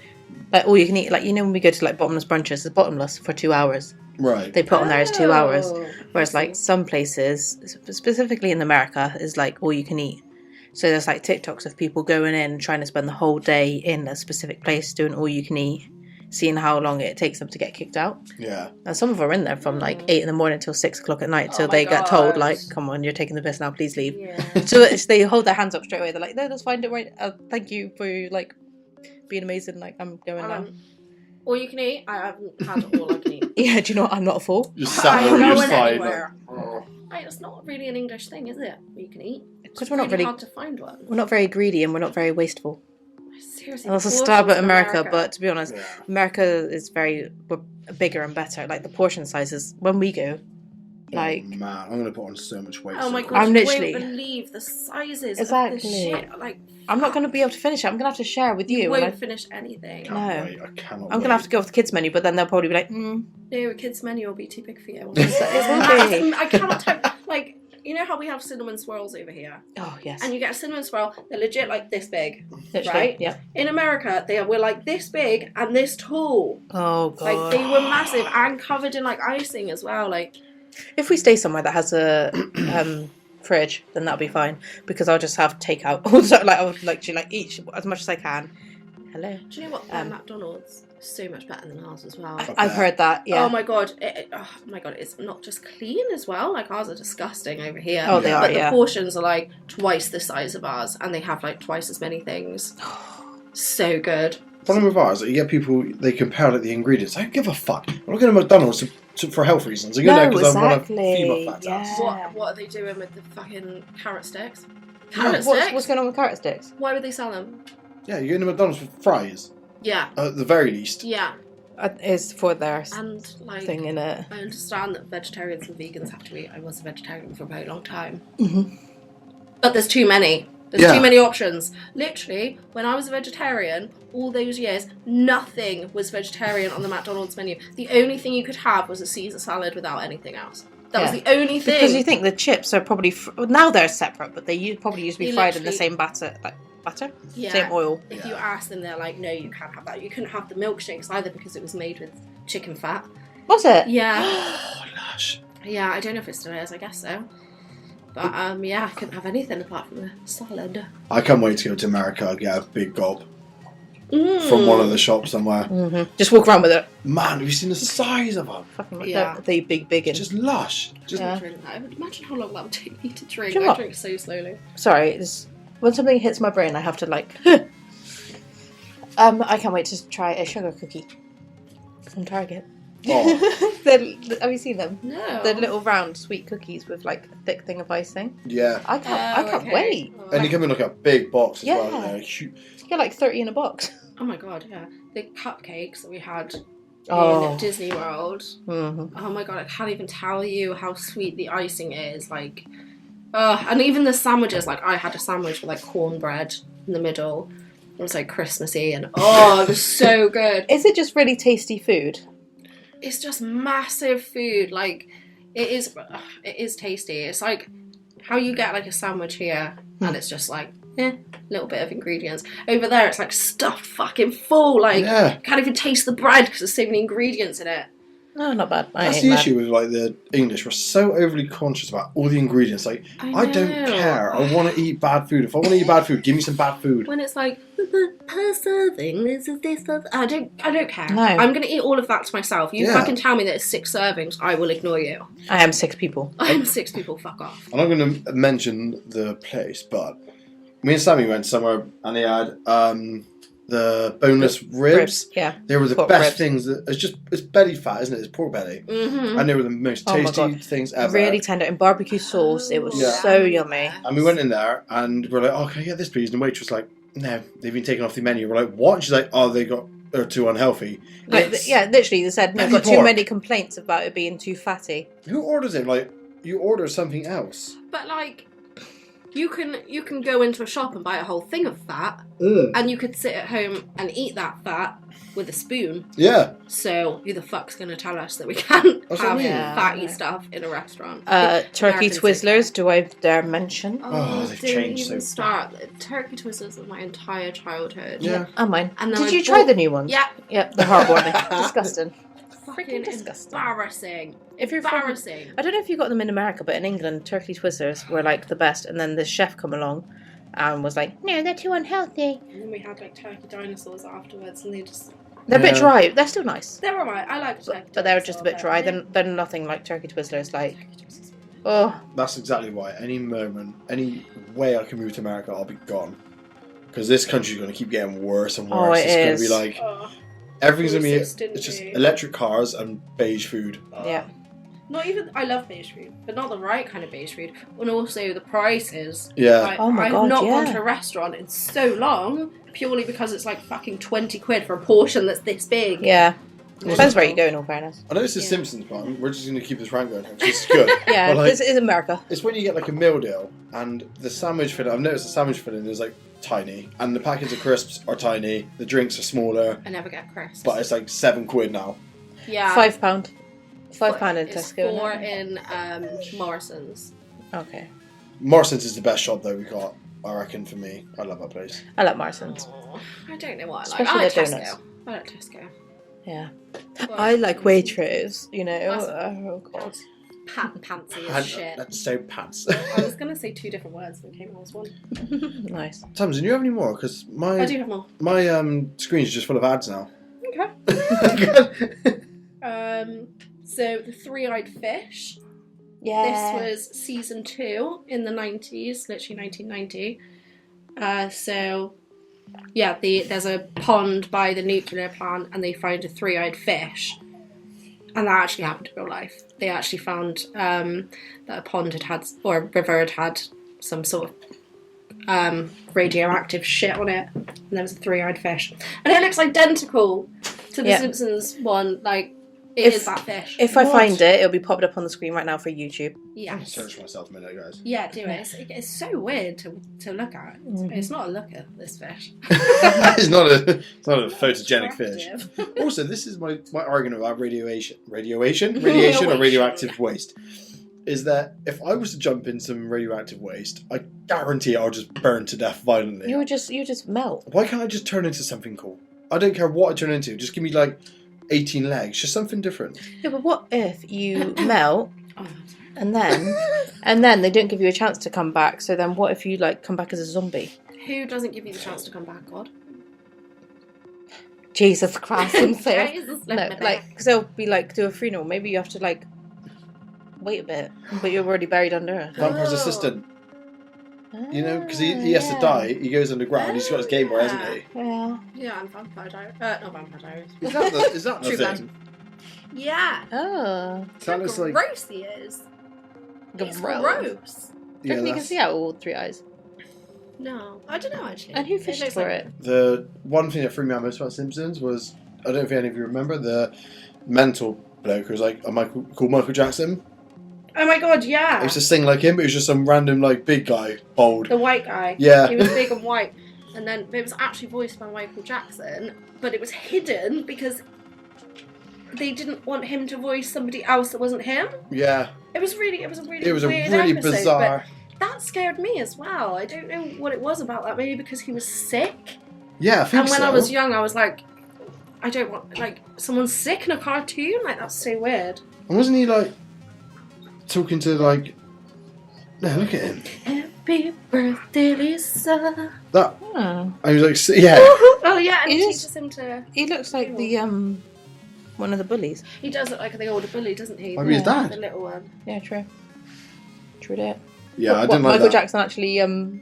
Like, all you can eat. Like, you know when we go to like bottomless brunches, it's bottomless for 2 hours. Right. They put on there as 2 hours. Oh, Whereas like some places, specifically in America, is like all you can eat. So there's like TikToks of people going in and trying to spend the whole day in a specific place doing all you can eat, seeing how long it takes them to get kicked out. Yeah. And some of them are in there from like 8 a.m. till 6 o'clock at night till Oh they my get told God. like, come on, you're taking the piss now, please leave. Yeah. So they hold their hands up straight away. They're like, no, that's fine, don't worry. Thank you for like being amazing. Like, I'm going now. All you can eat? I haven't had all I can eat. Yeah, do you know what? I'm not a fool. Just sat there on I'm your going side. anywhere. Like, oh. Hey, it's not really an English thing, is it? All you can eat. Because we're not really really, hard to find one. we're not very greedy and we're not very wasteful. Seriously. That's a portions stab at in America, but to be honest, Yeah. America is we're bigger and better. Like the portion sizes when we go, like Oh, man, I'm going to put on so much weight. Oh my so god, I'm you literally- won't believe the sizes Exactly. of this shit. Like, I'm not going to be able to finish it. I'm going to have to share with you. you and won't I- finish anything. No. Wait, I cannot I'm going to have to go with the kids menu, but then they'll probably be like, No, a kid's menu will be too big for you. will be. I cannot type, like, you know how we have cinnamon swirls over here? oh yes, And you get a cinnamon swirl, they're legit like this big. literally, right? yeah. In America, they were like this big and this tall. Oh god. Like, they were massive and covered in, like, icing as well. Like, If we stay somewhere that has a fridge, then that'll be fine because I'll just have takeout. Also, like I would like to like eat as much as I can. Hello. do you know what? Their McDonald's is so much better than ours as well. I've heard that. Yeah. Oh my god! Oh my god! It's not just clean as well. Like, ours are disgusting over here. Oh, they are, But yeah. the portions are like twice the size of ours, and they have like twice as many things. So good. Problem with ours, you get people, they compare like the ingredients. I don't give a fuck. I'm not going to McDonald's for health reasons. I'm going there because I want to feed my fat ass. Yeah. What are they doing with the fucking carrot sticks? Yeah. Carrot sticks? What's going on with carrot sticks? Why would they sell them? Yeah, you're going to McDonald's for fries, Yeah. at the very least. Yeah. Is for their And like, thing in it. I understand that vegetarians and vegans have to eat. I was a vegetarian for a very long time. Mm-hmm. But there's too many. There's Yeah. too many options. Literally, when I was a vegetarian, all those years, nothing was vegetarian on the McDonald's menu. The only thing you could have was a Caesar salad without anything else. That was Yeah. the only thing. Because you think the chips are probably now they're separate, but they probably used to be They fried in the literally- same batter. Like, butter, Yeah. same oil. If you ask them, they're like, no, you can't have that. You couldn't have the milkshakes either because it was made with chicken fat. Was it? Yeah. Oh, lush. Yeah, I don't know if it still is. I guess so. But yeah, I couldn't have anything apart from a salad. I can't wait to go to America and get a big gob from one of the shops somewhere. Just walk around with it. Man, have you seen the size of them? Fucking like Yeah. the big Just lush. Just Yeah. Drink that. Imagine how long that would take me to drink. Do you know I what? drink so slowly. Sorry, when something hits my brain, I have to like. I can't wait to try a sugar cookie from Target. Oh. Have you seen them? No. The little round sweet cookies with like a thick thing of icing. Yeah. I can't okay. wait. Oh, And they come in like a big box as well. Yeah. You know, huge. You get like 30 in a box. oh my god, yeah. The cupcakes that we had Oh. in Disney World. Mm-hmm. Oh my god, I can't even tell you how sweet the icing is. Like, and even the sandwiches. Like, I had a sandwich with like cornbread in the middle. It was like Christmassy, and it was so good. Is it just really tasty food? It's just massive food. Like, it is tasty. It's like how you get like a sandwich here, and it's just like little bit of ingredients. Over there, it's like stuffed fucking full. Like, Yeah. you can't even taste the bread because there's so many ingredients in it. No, not bad. That's the issue with like the English. We're so overly conscious about all the ingredients. Like, I don't know. care. I want to eat bad food. If I want to eat bad food, give me some bad food. When it's like per serving, this is this. I don't care. No. I'm gonna eat all of that to myself. You Yeah. fucking tell me that it's 6 servings, I will ignore you. I am 6 people. I'm 6 people. Fuck off. I'm not going to mention the place, but me and Sammy went somewhere and they had the boneless ribs. Yeah. They were the Pork best ribs. things. It's belly fat, isn't it? It's pork belly. Mm-hmm. And they were the most Oh my tasty God. things ever. Really tender in barbecue sauce. It was Yeah. so yummy. And we went in there and we're like, oh, can I get this please? And the waitress was like, no, they've been taken off the menu. We're like, what? And she's like, oh, they're too unhealthy. Like, It's- yeah, literally, they said, no, Belly got too pork. many complaints about it being too fatty. Who orders it? Like, you order something else. But like, you can go into a shop and buy a whole thing of fat, and you could sit at home and eat that fat with a spoon. Yeah. So who the fuck's gonna tell us that we can't That's what I have mean. fatty Yeah. stuff in a restaurant? Turkey Americans Twizzlers, do I dare mention? Oh, they've don't changed even so start. Turkey Twizzlers of my entire childhood. Yeah. Oh, mine. And then Did I you try bought- the new ones? Yeah. Yep, they're heartwarming. Disgusting. Fucking disgusting. embarrassing. If you're from, Embarrassing. I don't know if you got them in America, but in England, Turkey Twizzlers were like the best. And then the chef come along and was like, no, they're too unhealthy. And then we had like turkey dinosaurs afterwards, and They're a bit Yeah. dry. They're still nice. they're alright. I like turkey, But they're just a bit dry. dinosaur, They're nothing like Turkey Twizzlers. Like, but- oh, That's exactly why. Any moment, any way I can move to America, I'll be gone. Because this country's going to keep getting worse and worse. Oh, it it's going to is. be like, Oh, everything's going to be, Resistant it's just food. electric cars and beige food. yeah. not even. I love beige food, but not the right kind of beige food. And also the prices. Yeah. Like, Oh my I've God, not gone yeah. to a restaurant in so long purely because it's like fucking 20 quid for a portion that's this big. Yeah. Also- Depends where you go, in all fairness. I know this is Yeah. Simpsons, but we're just going to keep this rant going, which is good. Yeah, But, like, this is America. it's when you get like a meal deal and the sandwich filling. I've noticed the sandwich filling is like tiny, and the packets of crisps are tiny. The drinks are smaller, I never get crisps. but it's like £7 now. yeah, £5. £5 in It's Tesco. 4 isn't it? in Morrison's. Okay. Morrison's is the best shop though we got. I reckon for me, I love that place. I like Morrison's. Oh, I don't know what I like. Especially I like their Tesco. donuts. I like Tesco. Yeah. But- I like Waitrose, you know. That's- Oh, God. Pantsy as shit. That's so pants. I was going to say 2 different words that came out as one. Nice. Tamsin, do you have any more? Because I do have more. my screen's just full of ads now. Okay. So the Three-Eyed Fish. Yeah. This was season 2 in the 90s, literally 1990. So, yeah, there's a pond by the nuclear plant, and they found a 3-eyed fish. And that actually happened in real life. They actually found that a pond had, or a river had some sort of radioactive shit on it, and there was a 3-eyed fish. And it looks identical to the Yeah. Simpsons one, like, it is that fish. If I What? find it, it'll be popped up on the screen right now for YouTube. Yeah. Search for myself a minute, guys. Yeah, do it. It's so weird to look at. It's not a looker, this fish. it's not a photogenic fish. Attractive. Also, this is my argument about radiation or radioactive waste. is that if I was to jump in some radioactive waste, I guarantee I'll just burn to death violently. You just melt. Why can't I just turn into something cool? I don't care what I turn into. Just give me like 18 legs, just something different. Yeah, but what if you melt Oh, and then they don't give you a chance to come back? So then what if you like come back as a zombie? who doesn't give you the chance to come back, God? Jesus Christ himself. Jesus, No, let me like, because they'll be like, do a funeral. Maybe you have to like wait a bit, but you're already buried under it. Vampire's Oh. assistant, you know, because he has to die. He goes underground. He's got his Game Boy, hasn't he? Yeah. Yeah, and Vampire Diaries. Not Vampire Diaries. Is that the True thing? Yeah. Oh. That looks like gross he is. It's Gross. gross. Do you reckon you can see out all 3 eyes? No, I don't know actually. And who fished looks for like- it? The one thing that freaked me out most about Simpsons was, I don't know if any of you remember, the mental bloke who was like called Michael Jackson. Oh my God, yeah. He used to sing like him, but he was just some random like big guy, bald. The white guy. Yeah. He was big and white. And then it was actually voiced by Michael Jackson, but it was hidden because they didn't want him to voice somebody else that wasn't him. Yeah. It was a really It was a weird really episode, bizarre. But that scared me as well. I don't know what it was about that. Maybe because he was sick. Yeah, I think And when so. I was young, I was like, I don't want, like, someone sick in a cartoon? Like, that's so weird. And wasn't he like talking to like? No, look at him. Happy birthday, Lisa. That Oh. I was like, yeah. Oh, yeah, and he He is- teaches him to... He looks like the one of the bullies. He does look like the older bully, doesn't he? Maybe his dad. The little one. Yeah, true. True that. Yeah, I What, didn't like Michael that. Jackson actually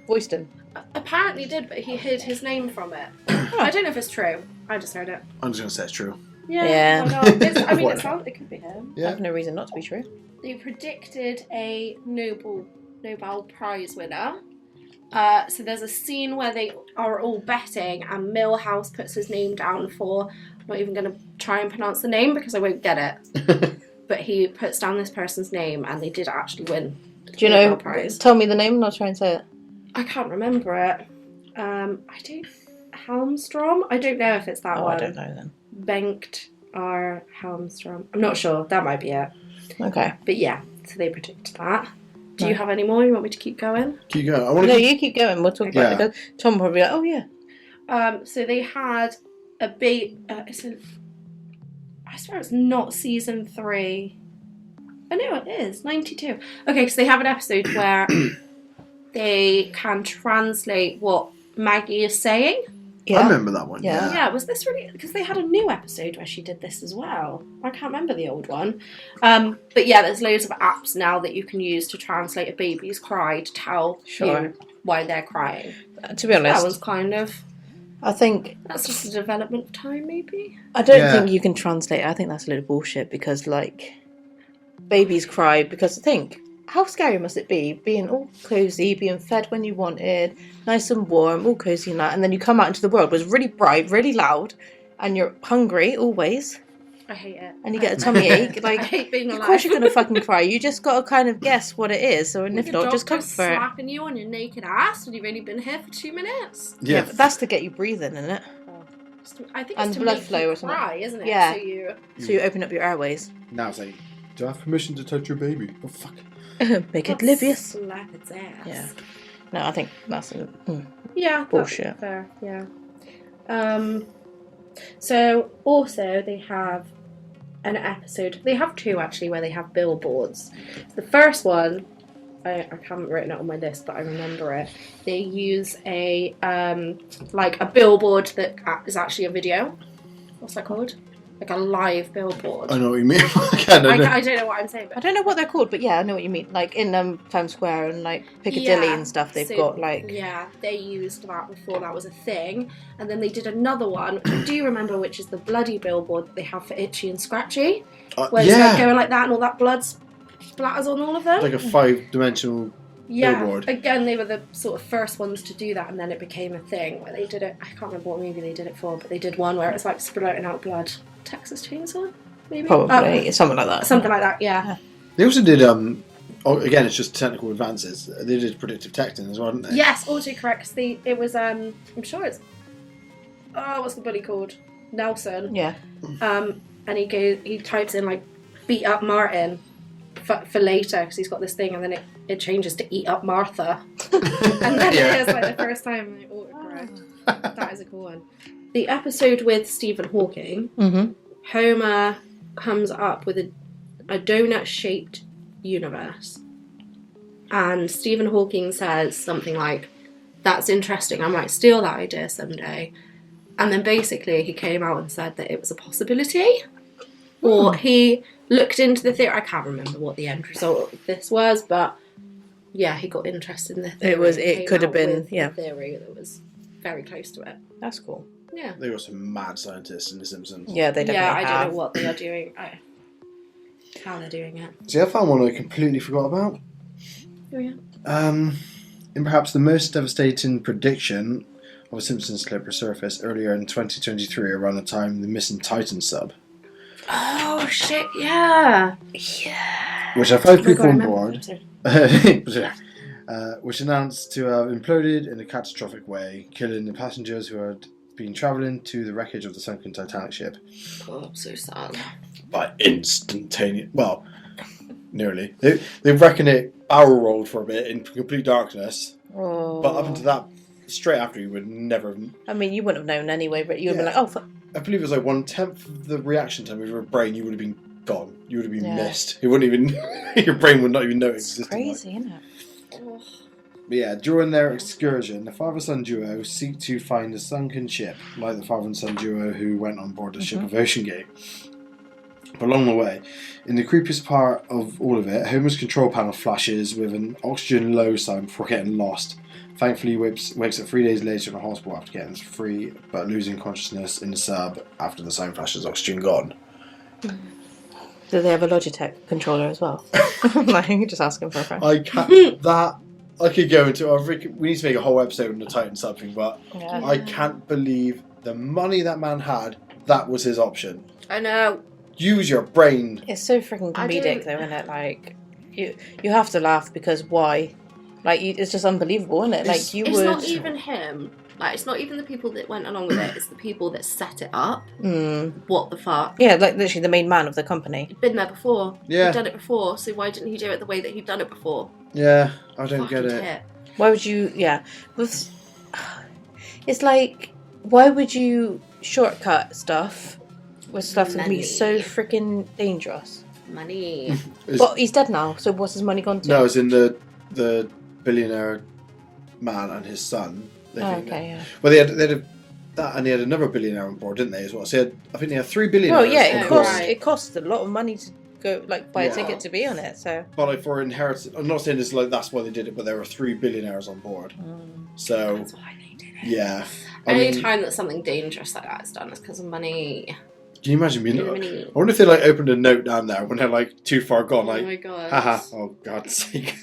voiced him. Apparently did, but he hid his name from it. I don't know if it's true. I just heard it. I'm just gonna say it's true. Yeah. why not? I mean, Why it not? sounds. It could be him. I Yeah. have no reason not to be true. They predicted a Nobel Prize winner. So there's a scene where they are all betting, and Milhouse puts his name down for. I'm not even going to try and pronounce the name because I won't get it. But he puts down this person's name, and they did actually win. The Do you know? Nobel Prize. Tell me the name and I'll try and say it. I can't remember it. I don't. Helmstrom. I don't know if it's that Oh, one. I don't know then. Bengt R. Helmstrom. I'm not sure. That might be it. Okay. But yeah, so they predicted that. Do No. you have any more? You want me to keep going? Keep going. I want No, to. you keep going. We'll talk about Yeah. it. Because Tom will probably be like, oh yeah. So they had a big. I swear it's not season 3. Oh no, it is 92. Okay, so they have an episode where they can translate what Maggie is saying. Yeah. I remember that one. Yeah. Yeah, was this really? Because they had a new episode where she did this as well. I can't remember the old one. But yeah, there's loads of apps now that you can use to translate a baby's cry to tell Sure. you why they're crying. To be honest, That one's kind of. I think That's just a development of time, maybe. I don't Yeah. think you can translate it. I think that's a load of bullshit because, like, babies cry because think, how scary must it be being all cosy, being fed when you wanted, nice and warm, all cozy and that, and then you come out into the world where it's really bright, really loud, and you're hungry always, I hate it. and you get a tummy ache. Like, I hate being of alive. course you're gonna fucking cry. You just gotta kind of guess what it is, or and if Your not, just doctor's comfort. slapping you on your naked ass when you've only been here for 2 minutes. Yeah, Yeah. but that's to get you breathing, isn't it? I think And it's to blood make flow you or something. cry, isn't it? Yeah. So you. So you open up your airways, Now it's like, do I have permission to touch your baby? Oh fuck. make it oblivious. Slap its ass. Yeah. No, I think that's Yeah. that's Bullshit. Fair. Yeah. So also they have an episode. They have 2 actually where they have billboards. The first one, I haven't written it on my list, but I remember it. They use a like a billboard that is actually a video. What's that called? Like a live billboard. I know what you mean. I don't know. I don't know what I'm saying, I but don't know what they're called, but yeah, I know what you mean. Like in Times Square and like Piccadilly Yeah, and stuff, they've so, got like yeah, they used that before that was a thing, and then they did another one. Do you remember which is the bloody billboard that they have for Itchy and Scratchy, where it's like Yeah. going like that and all that blood splatters on all of them? Like a 5-dimensional. Yeah, billboard. again, they were the sort of first ones to do that, and then it became a thing where they did it. I can't remember what movie they did it for, but they did one where it's like spurting out blood. Texas Chainsaw, maybe? probably something like that. Something like that, yeah. They also did. Again, it's just technical advances. They did predictive texting as well, didn't they? Yes, autocorrect. It was, I'm sure it's, what's the bully called? Nelson. Yeah. And he types in like beat up Martin, for later, because he's got this thing, and then it changes to eat up Martha. And then it's like the first time I autocorrect. That is a cool one. The episode with Stephen Hawking, Homer comes up with a donut-shaped universe. And Stephen Hawking says something like, "That's interesting, I might steal that idea someday." And then basically he came out and said that it was a possibility. Or he looked into the theory. I can't remember what the end result of this was, but yeah, he got interested in the theory. It could have been, a theory that was very close to it. That's cool. Yeah. They got some mad scientists in The Simpsons. Yeah, they definitely I have. don't know what they are doing. How they're doing it. See, I found one I completely forgot about. Oh, yeah. In perhaps the most devastating prediction of a Simpsons clip resurfaced earlier in 2023 around the time the missing Titan sub. Oh, shit, yeah. Yeah. Which had 5 Oh my people God, I on remember board. Which announced to have imploded in a catastrophic way, killing the passengers who had been travelling to the wreckage of the sunken Titanic ship. Oh, I'm so sad. By instantaneous... Well, nearly. They reckon it barrel rolled for a bit in complete darkness. Oh. But up until that, straight after, you would never have... I mean, you wouldn't have known anyway, but you would have been like, oh, fuck. I believe it was like 1/10 of the reaction time of your brain, you would have been gone. You would have been Yeah. missed. It wouldn't even... your brain would not even know it It's existed. crazy, isn't it? But yeah, during their excursion, the father-son duo seek to find a sunken ship, like the father and son duo who went on board the ship of Ocean Gate. But along the way, in the creepiest part of all of it, Homer's control panel flashes with an oxygen low sign before getting lost. Thankfully, wakes up 3 days later in a hospital after getting free, but losing consciousness in the sub after the sign flashes, oxygen gone. Do they have a Logitech controller as well? Like, you're just asking for a friend. I can't... that... I could go into... we need to make a whole episode on the Titan sub thing, but Yeah. I can't believe the money that man had, that was his option. I know. Use your brain. It's so freaking I comedic, don't- though, isn't it? Like, you have to laugh because why? Like, it's just unbelievable, isn't it? Like, you It's would... not even him. Like, it's not even the people that went along with it. It's the people that set it up. What the fuck? Yeah, like, literally the main man of the company. He'd been there before. Yeah. He'd done it before, so why didn't he do it the way that he'd done it before? Yeah, I don't get Fucking it. tit. Why would you... Yeah. It's like, why would you shortcut stuff with stuff that can be so Money. freaking dangerous? Money. But he's dead now, so what's his money gone to? No, it's in the billionaire man and his son. Oh, okay, yeah. Well, they had that, and they had another billionaire on board, didn't they? As well. So I think they had 3 billionaires. Well, yeah, on it board. costs Right. it costs a lot of money to go buy a Yeah. ticket to be on it. So But like for inheritance, I'm not saying this like that's why they did it, but there were 3 billionaires on board. So That's why they did it. yeah. I Any mean, time that something dangerous like that is done is because of money. can you imagine being? Money. I wonder if they like opened a note down there when they're like too far gone, Oh like, my god. haha, oh God's sake.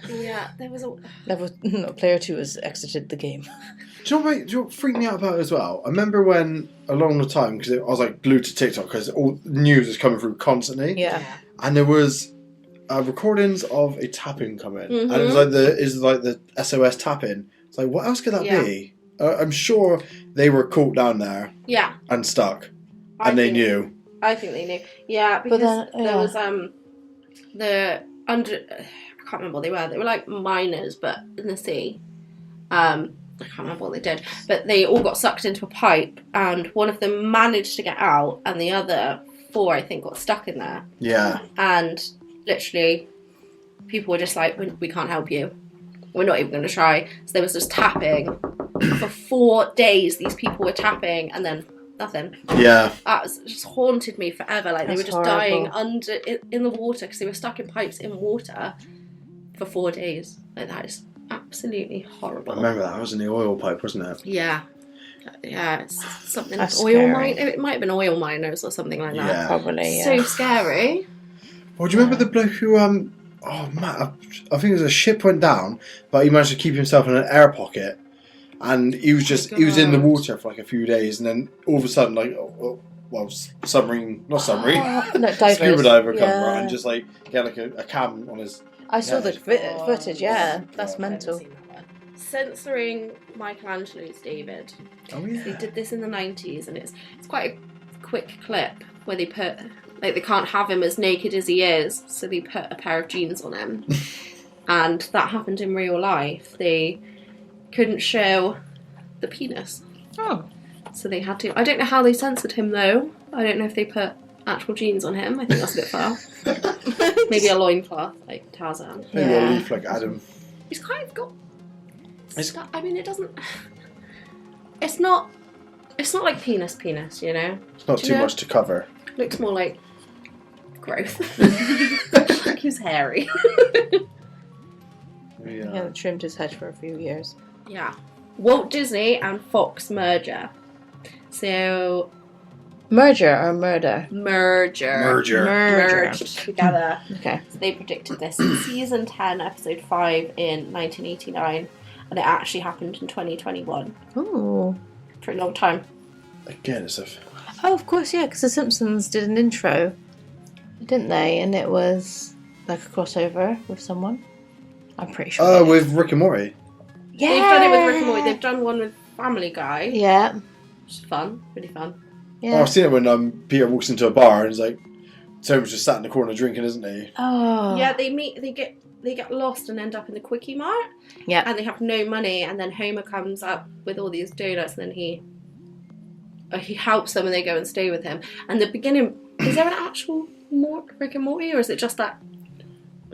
Yeah, there was a... player 2 has exited the game. Do you know what freaked me out about it as well? I remember when, along the time, because I was like glued to TikTok because all news was coming through constantly, Yeah. and there was recordings of a tapping coming, and it was like the SOS tapping. It's like, what else could that Yeah. be? I'm sure they were caught down there Yeah. and stuck, I and they think- knew. I think they knew. Yeah, because then, there yeah. was the under... I can't remember what they were. They were like miners, but in the sea. I can't remember what they did. But they all got sucked into a pipe, and one of them managed to get out, and the other 4, I think, got stuck in there. Yeah, And literally, people were just like, we can't help you. We're not even going to try. So there was just tapping. For 4 days, these people were tapping, and then nothing. yeah. That just haunted me forever. Like, they were That's just dying horrible. in the water because they were stuck in pipes in water for 4 days. Like, that is absolutely horrible. I remember that. It was in the oil pipe, wasn't it? Yeah. Yeah, it's something like That's oil scary. mine. It might have been oil miners or something like that. Yeah. Probably, yeah. So scary. Well, do you remember the bloke who, oh man, I think it was a ship went down, but he managed to keep himself in an air pocket, and he was he was in the God. water for like a few days, and then all of a sudden, like, submarine, not submarine, No, divers. scuba diver come Yeah. right and just like get like a cam on his. I saw the Yeah. footage, yeah. Oh, That's God. mental. Censoring Michelangelo's David. Oh They yeah. did this in the 90s, and it's quite a quick clip where they put Like, they can't have him as naked as he is, so they put a pair of jeans on him. And that happened in real life. They couldn't show the penis. Oh. So they had to. I don't know how they censored him, though. I don't know if they put actual jeans on him. I think that's a bit far. Maybe a loincloth, like Tarzan. Maybe a leaf like Adam. He's kind of got... I mean, it doesn't... It's not like penis, you know? It's not too much to cover. Looks more like growth. Like he's hairy. He hasn't trimmed his head for a few years. Yeah. Walt Disney and Fox merger. So... Merger or murder? Merger. Merged together. Okay. So they predicted this in season 10, episode 5 in 1989. And it actually happened in 2021. Ooh. For a long time. Again, it's a... Oh, of course, yeah, because the Simpsons did an intro, didn't they? And it was like a crossover with someone. I'm pretty sure. Oh, with Rick and Morty. Yeah. They've done it with Rick and Morty. They've done one with Family Guy. Yeah. Which is fun. Really fun. Yeah. Oh, I've seen it when Peter walks into a bar and he's like, Tomer's just sat in the corner drinking, isn't he? Oh. Yeah, they get lost and end up in the Quickie Mart. Yeah. And they have no money, and then Homer comes up with all these donuts, and then he helps them, and they go and stay with him. And the beginning, is there an actual Rick and Morty, or is it just that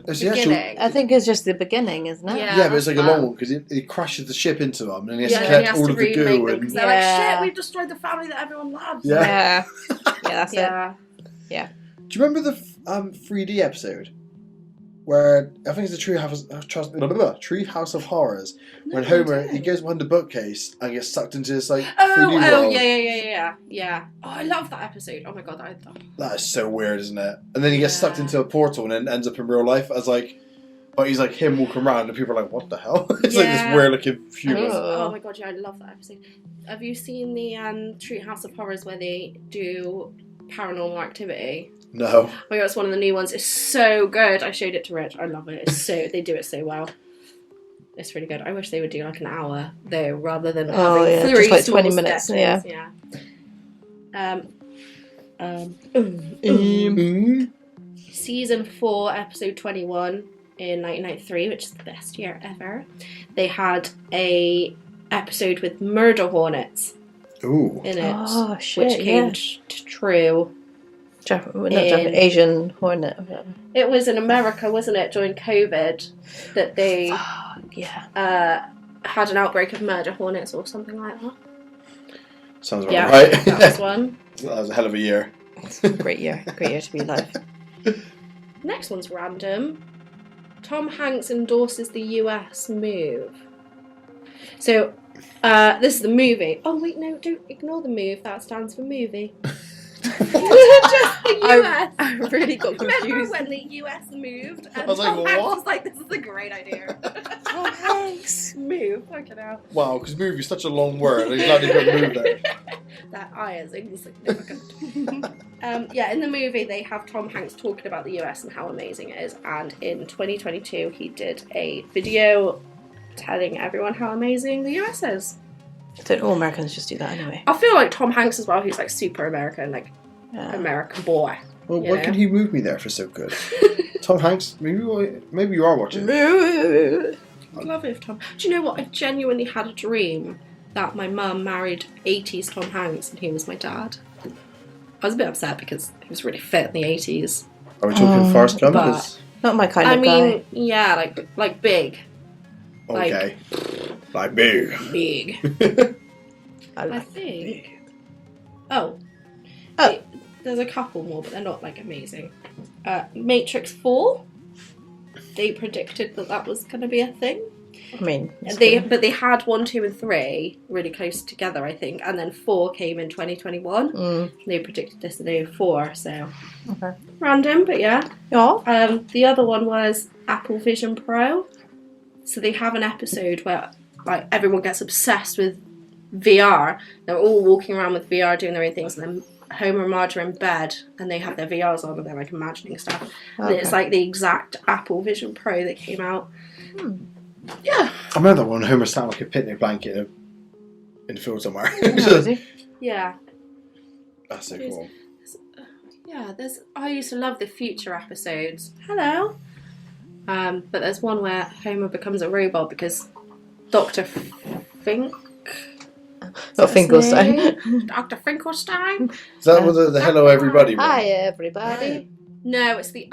It's the beginning? I think it's just the beginning, isn't it? Yeah. Yeah, but it's like a that's long fun. one because he crashes the ship into them and he has Yeah, to and he collect has all to of the remake goo. them, And 'cause they're like, shit, we've destroyed the family that everyone loves. Yeah. Yeah, that's it. Yeah. Do you remember the 3D episode where I think it's the Tree House of Horrors when No, I Homer don't. he goes behind the bookcase and gets sucked into this like 3D Oh, world. yeah. Oh, I love that episode. Oh my god, That is so weird, isn't it? And then he gets sucked Yeah. into a portal and then ends up in real life as like, but he's like him walking around and people are like, what the hell? It's like this Yeah. weird looking human. Oh my god, yeah, I love that episode. Have you seen the Tree House of Horrors where they do Paranormal Activity? No. Oh my god, it's one of the new ones. It's so good. I showed it to Rich. I love it. They do it so well. It's really good. I wish they would do like an hour though, rather than Oh, having yeah, three just like small 20 minutes, sketches. Season 4, episode 21 in 1993, which is the best year ever. They had a episode with murder hornets Ooh. in it, Oh, shit, which came yeah. true. Asian hornet. It was in America, wasn't it, during COVID, that they Yeah. had an outbreak of murder hornets or something like that. Sounds about Yeah, right. that was one. That was a hell of a year. Great year to be alive. Next one's random. Tom Hanks endorses the US move. So, this is the movie. Oh wait, no, don't ignore the move. That stands for movie. Just the US. I really got Remember confused. when the US moved? And I was like, Tom Hanks what? was like, this is a great idea. Tom Hanks. Move, fucking hell. Wow, because movie is such a long word. I'm glad they put move there. That I is insignificant. Yeah, in the movie they have Tom Hanks talking about the US and how amazing it is, and in 2022 he did a video telling everyone how amazing the US is. Don't all Americans just do that anyway? I feel like Tom Hanks as well, who's like super American, like American boy. Well, You why know? could he move me there for so good? Tom Hanks, maybe you are watching. I'd love it if Tom... Do you know what? I genuinely had a dream that my mum married 80s Tom Hanks and he was my dad. I was a bit upset because he was really fit in the 80s. Are we talking Forrest Gump? but- 'Cause- Not my kind I of mean, guy. yeah, like big. Okay. Like big. Big. I I like think. Oh. Oh. There's a couple more, but they're not like amazing. Matrix 4. They predicted that was going to be a thing. I mean, it's But they had 1, 2, and 3 really close together, I think, and then 4 came in 2021. They predicted this in 04, so Okay. random, but yeah. Yeah. The other one was Apple Vision Pro. So they have an episode where like everyone gets obsessed with VR. They're all walking around with VR doing their own things, and then Homer and Marge are in bed and they have their VRs on and they're like imagining stuff. And it's like the exact Apple Vision Pro that came out. Yeah. I remember that one. Homer sat on like a picnic blanket in the field somewhere. Oh, is he? Yeah. That's so cool. Yeah, I used to love the future episodes. Hello. But there's one where Homer becomes a robot because Dr. Fink. Not Finkelstein. Dr. Finkelstein. Is that with the Hello Everybody one? Hi, everybody. No, it's the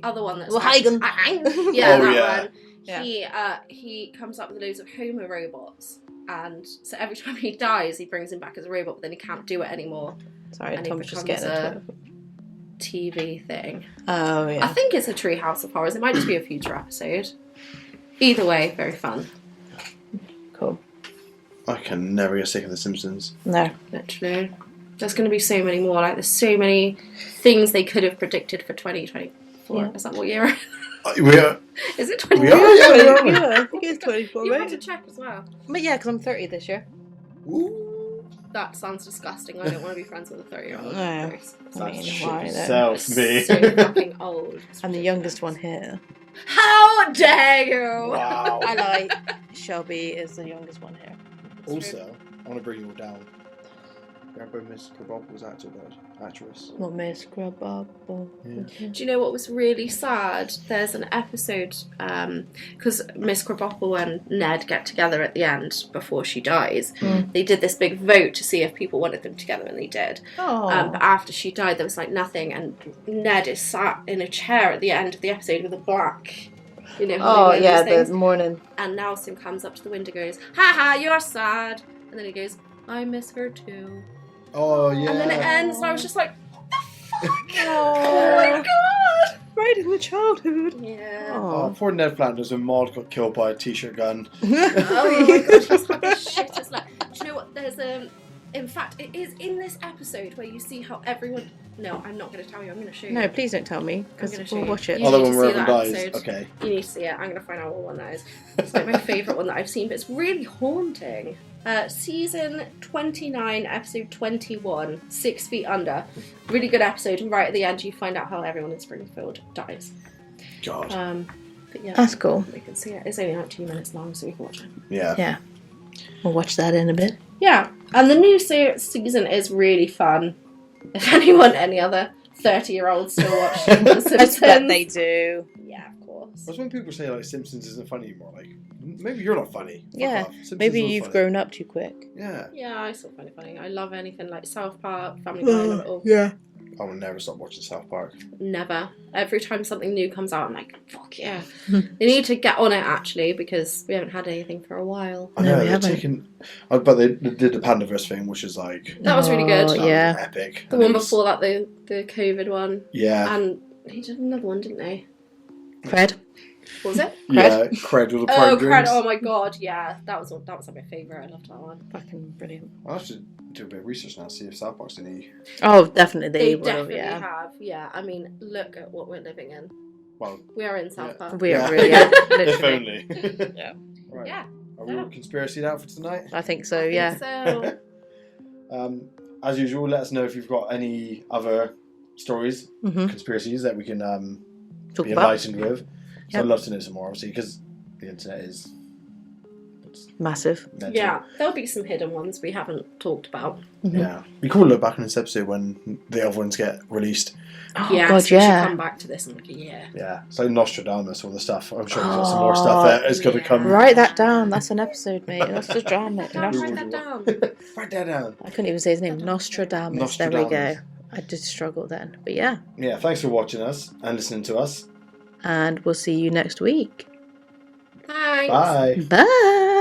other one that's Well, Hagen. Yeah, Oh, that yeah. one. Yeah. He comes up with loads of Homer robots, and so every time he dies, he brings him back as a robot, but then he can't do it anymore. Sorry, And he Tom's just becomes getting a TV thing. Oh, I yeah. think it's a Treehouse of Horrors. It might just be a future episode. Either way, very fun. Cool. I can never get sick of The Simpsons. No. Literally. There's going to be so many more. Like, there's so many things they could have predicted for 2024. Yeah. Is that what year? We are. Is it We 2024? are, yeah, we are. Yeah, I think it's 24, You right? want to check as well. But yeah, because I'm 30 this year. Ooh. That sounds disgusting. I don't want to be friends with a 30-year-old. No. Gross. I mean, Shit why though? yourself, me. So fucking old. I'm the youngest one here. How dare you! Wow. I like Shelby is the youngest one here. Also, I want to bring you all down. Remember Miss Krabappel's actress? What Miss Krabappel? Yeah. Do you know what was really sad? There's an episode, because Miss Krabappel and Ned get together at the end before she dies. They did this big vote to see if people wanted them together, and they did. Oh. But after she died, there was like nothing, and Ned is sat in a chair at the end of the episode with a black. You know, how Oh, they wear yeah, those things. the morning. And Nelson comes up to the window, goes, "Ha ha, you're sad," and then he goes, "I miss her too." Oh, yeah. And then it ends, and I was just like, "What the fuck? Oh. Oh my god!" Right in the childhood. Yeah. Oh, poor Ned Flanders when Maud got killed by a t-shirt gun. Oh my gosh, that's like the shittest. Like, do you know what? There's in fact, it is in this episode where you see how everyone. No, I'm not going to tell you. I'm going to show you. No, please don't tell me, because I'm gonna show we'll you. watch it. You Other need one to where see everyone that dies. episode. Okay. You need to see it. I'm going to find out what one that is. It's like my favourite one that I've seen, but it's really haunting. Season 29, episode 21, 6 Feet Under. Really good episode, and right at the end you find out how everyone in Springfield dies. God. But yeah, That's cool. we can see it. It's only like 2 minutes long, so we can watch it. Yeah. Yeah. We'll watch that in a bit. Yeah, and the new season is really fun. If any other 30-year-olds still watch The Simpsons. I bet they do. Yeah, of course. That's when people say like Simpsons isn't funny anymore. Like maybe you're not funny. Fuck Yeah. off. Simpsons Maybe was you've funny. grown up too quick. Yeah. Yeah, I still find it funny. I love anything like South Park, Family Guy, Little. Yeah. I will never stop watching South Park. Never. Every time something new comes out, I'm like, fuck yeah. They need to get on it, actually, because we haven't had anything for a while. I No, know we they're haven't. taking. But they did the Pandaverse thing, which is like That was really good. Oh, that was yeah. epic. The And one it was- before that, the COVID one. Yeah. And he did another one, didn't they? Cred. What was it? Yeah. Cred with the Oh, programs. Cred. Oh my god, yeah. That was like my favourite. I loved that one. Fucking brilliant. I'll have to do a bit of research now, see if South Park's any. Oh, definitely They will, definitely yeah. have. Yeah, I mean, look at what we're living in. Well, We are in South Yeah. Park. We Yeah. are really, yeah, if literally. only. Yeah. Right. Yeah. Are we all conspiracy out for tonight? I think so, yeah. So, As usual, let us know if you've got any other stories, Mm-hmm. conspiracies that we can Talk be about. enlightened with. So Yep. I'd love to know some more, obviously, because the internet is Massive. mental. yeah, there'll be some hidden ones we haven't talked about. Yeah. We could look back on this episode when the other ones get released. Oh, Yeah, God, so we should yeah. come back to this in like a year. Yeah. So Nostradamus, all the stuff. I'm sure we've got some more stuff that is going to yeah. come. Write that down. That's an episode, mate. That's the drama. Don't we write will that do down. Write that down. I couldn't even say his name. Nostradamus. There we go. Nostradamus. I did struggle then. But yeah. Yeah, thanks for watching us and listening to us. And we'll see you next week. Thanks. Bye. Bye.